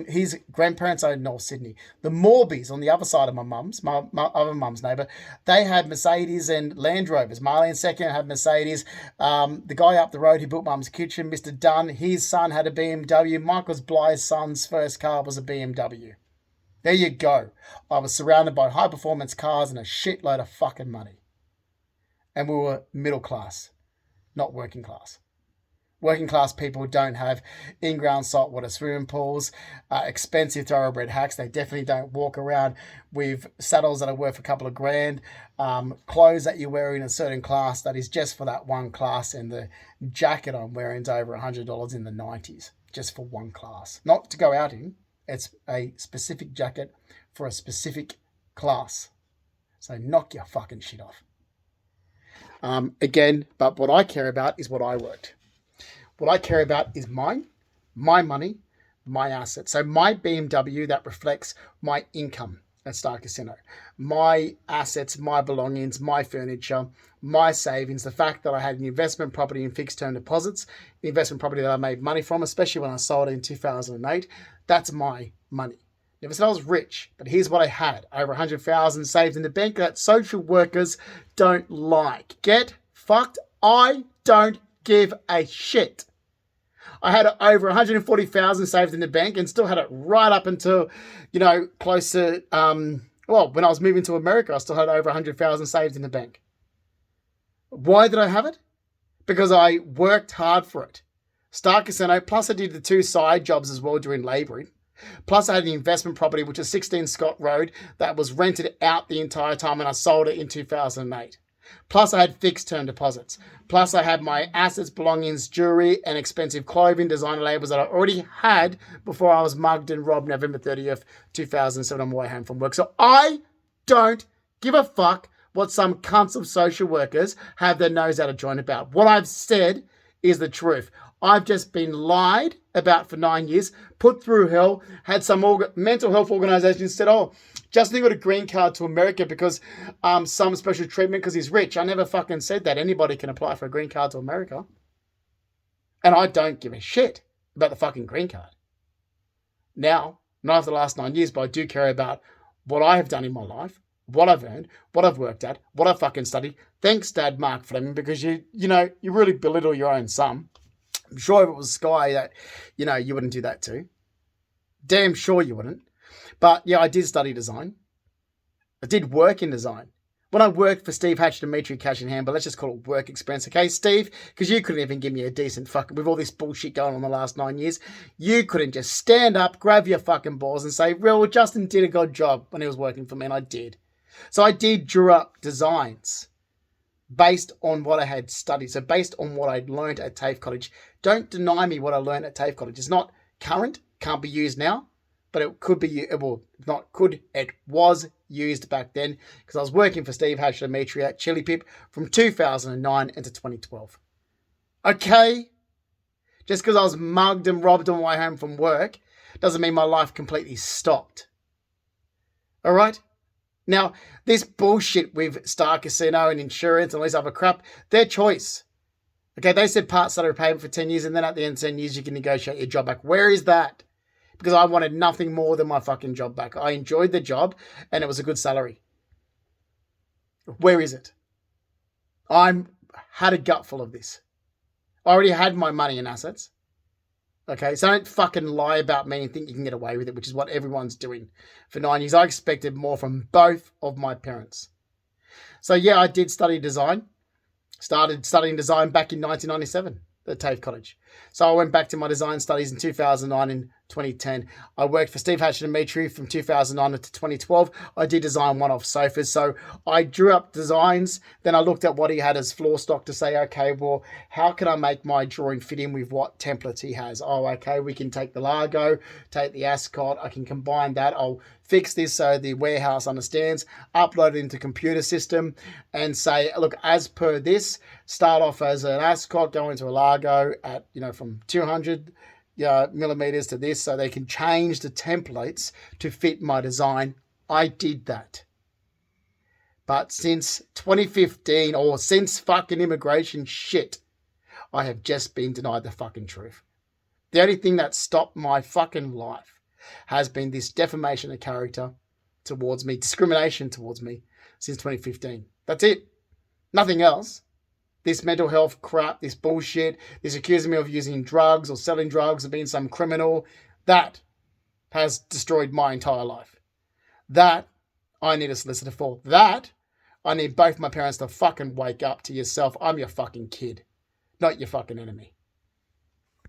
S1: his grandparents owned North Sydney. The Morbys on the other side of my other mum's neighbour, they had Mercedes and Land Rovers. Marlene Second had Mercedes. The guy up the road who built mum's kitchen, Mr. Dunn, his son had a BMW. Michael Bly's son's first car was a BMW. There you go. I was surrounded by high-performance cars and a shitload of fucking money. And we were middle class, not working class. Working class people don't have in-ground saltwater swimming pools, expensive thoroughbred hacks. They definitely don't walk around with saddles that are worth a couple of grand, clothes that you wear in a certain class that is just for that one class, and the jacket I'm wearing is over $100 in the 90s, just for one class. Not to go out in. It's a specific jacket for a specific class. So knock your fucking shit off. Again, but what I care about is what I worked. What I care about is mine, my money, my assets. So my BMW, that reflects my income at Star Casino. My assets, my belongings, my furniture, my savings, the fact that I had an investment property in fixed term deposits, the investment property that I made money from, especially when I sold it in 2008, that's my money. Never said I was rich, but here's what I had. Over 100,000 saved in the bank that social workers don't like. Get fucked. I don't give a shit. I had over 140,000 saved in the bank and still had it right up until, close to, when I was moving to America, I still had over 100,000 saved in the bank. Why did I have it? Because I worked hard for it. Star Casino, plus I did the 2 side jobs as well during labouring. Plus I had an investment property, which is 16 Scott Road, that was rented out the entire time, and I sold it in 2008. Plus I had fixed term deposits. Plus I had my assets, belongings, jewelry, and expensive clothing, designer labels that I already had before I was mugged and robbed November 30th, 2007 on my way home from work. So I don't give a fuck what some cunts of social workers have their nose out of joint about. What I've said is the truth. I've just been lied about for 9 years, put through hell, had some mental health organisations said, Justin got a green card to America because some special treatment because he's rich. I never fucking said that. Anybody can apply for a green card to America. And I don't give a shit about the fucking green card. Now, not after the last 9 years, but I do care about what I have done in my life, what I've earned, what I've worked at, what I've fucking studied. Thanks, Dad, Mark Fleming, because you really belittle your own son. I'm sure if it was Sky that, you wouldn't do that too. Damn sure you wouldn't. But yeah, I did study design. I did work in design. When I worked for Steve Hatch and Dimitri Cash in Hand, but let's just call it work experience, okay, Steve? Because you couldn't even give me a decent fucking, with all this bullshit going on the last 9 years, you couldn't just stand up, grab your fucking balls and say, well, Justin did a good job when he was working for me, and I did. So I drew up designs based on what I had studied. So based on what I'd learned at TAFE College. Don't deny me what I learned at TAFE College. It's not current, can't be used now, but it could be, it was used back then because I was working for Steve Hatch and Dimitri at Chili Pip from 2009 into 2012. Okay? Just because I was mugged and robbed on my way home from work doesn't mean my life completely stopped. All right? Now, this bullshit with Star Casino and insurance and all this other crap, their choice. Okay, they said part salary payment for 10 years and then at the end of 10 years you can negotiate your job back. Where is that? Because I wanted nothing more than my fucking job back. I enjoyed the job and it was a good salary. Where is it? I had a gut full of this. I already had my money and assets. Okay, so don't fucking lie about me and think you can get away with it, which is what everyone's doing for 9 years. I expected more from both of my parents. So yeah, I did study design. Started studying design back in 1997 at TAFE College. So I went back to my design studies in 2009 and 2010. I worked for Steve Hatch and Dimitri from 2009 to 2012. I did design one-off sofas. So I drew up designs. Then I looked at what he had as floor stock to say, okay, well, how can I make my drawing fit in with what templates he has? Oh, okay, we can take the Largo, take the Ascot. I can combine that. I'll fix this so the warehouse understands, upload it into computer system and say, look, as per this, start off as an Ascot, go into a Largo at, from 200 millimeters to this so they can change the templates to fit my design. I did that. But since 2015 or since fucking immigration shit, I have just been denied the fucking truth. The only thing that stopped my fucking life has been this defamation of character towards me, discrimination towards me since 2015. That's it. Nothing else. This mental health crap, this bullshit, this accusing me of using drugs or selling drugs or being some criminal, that has destroyed my entire life. That I need a solicitor for. That I need both my parents to fucking wake up to yourself. I'm your fucking kid, not your fucking enemy.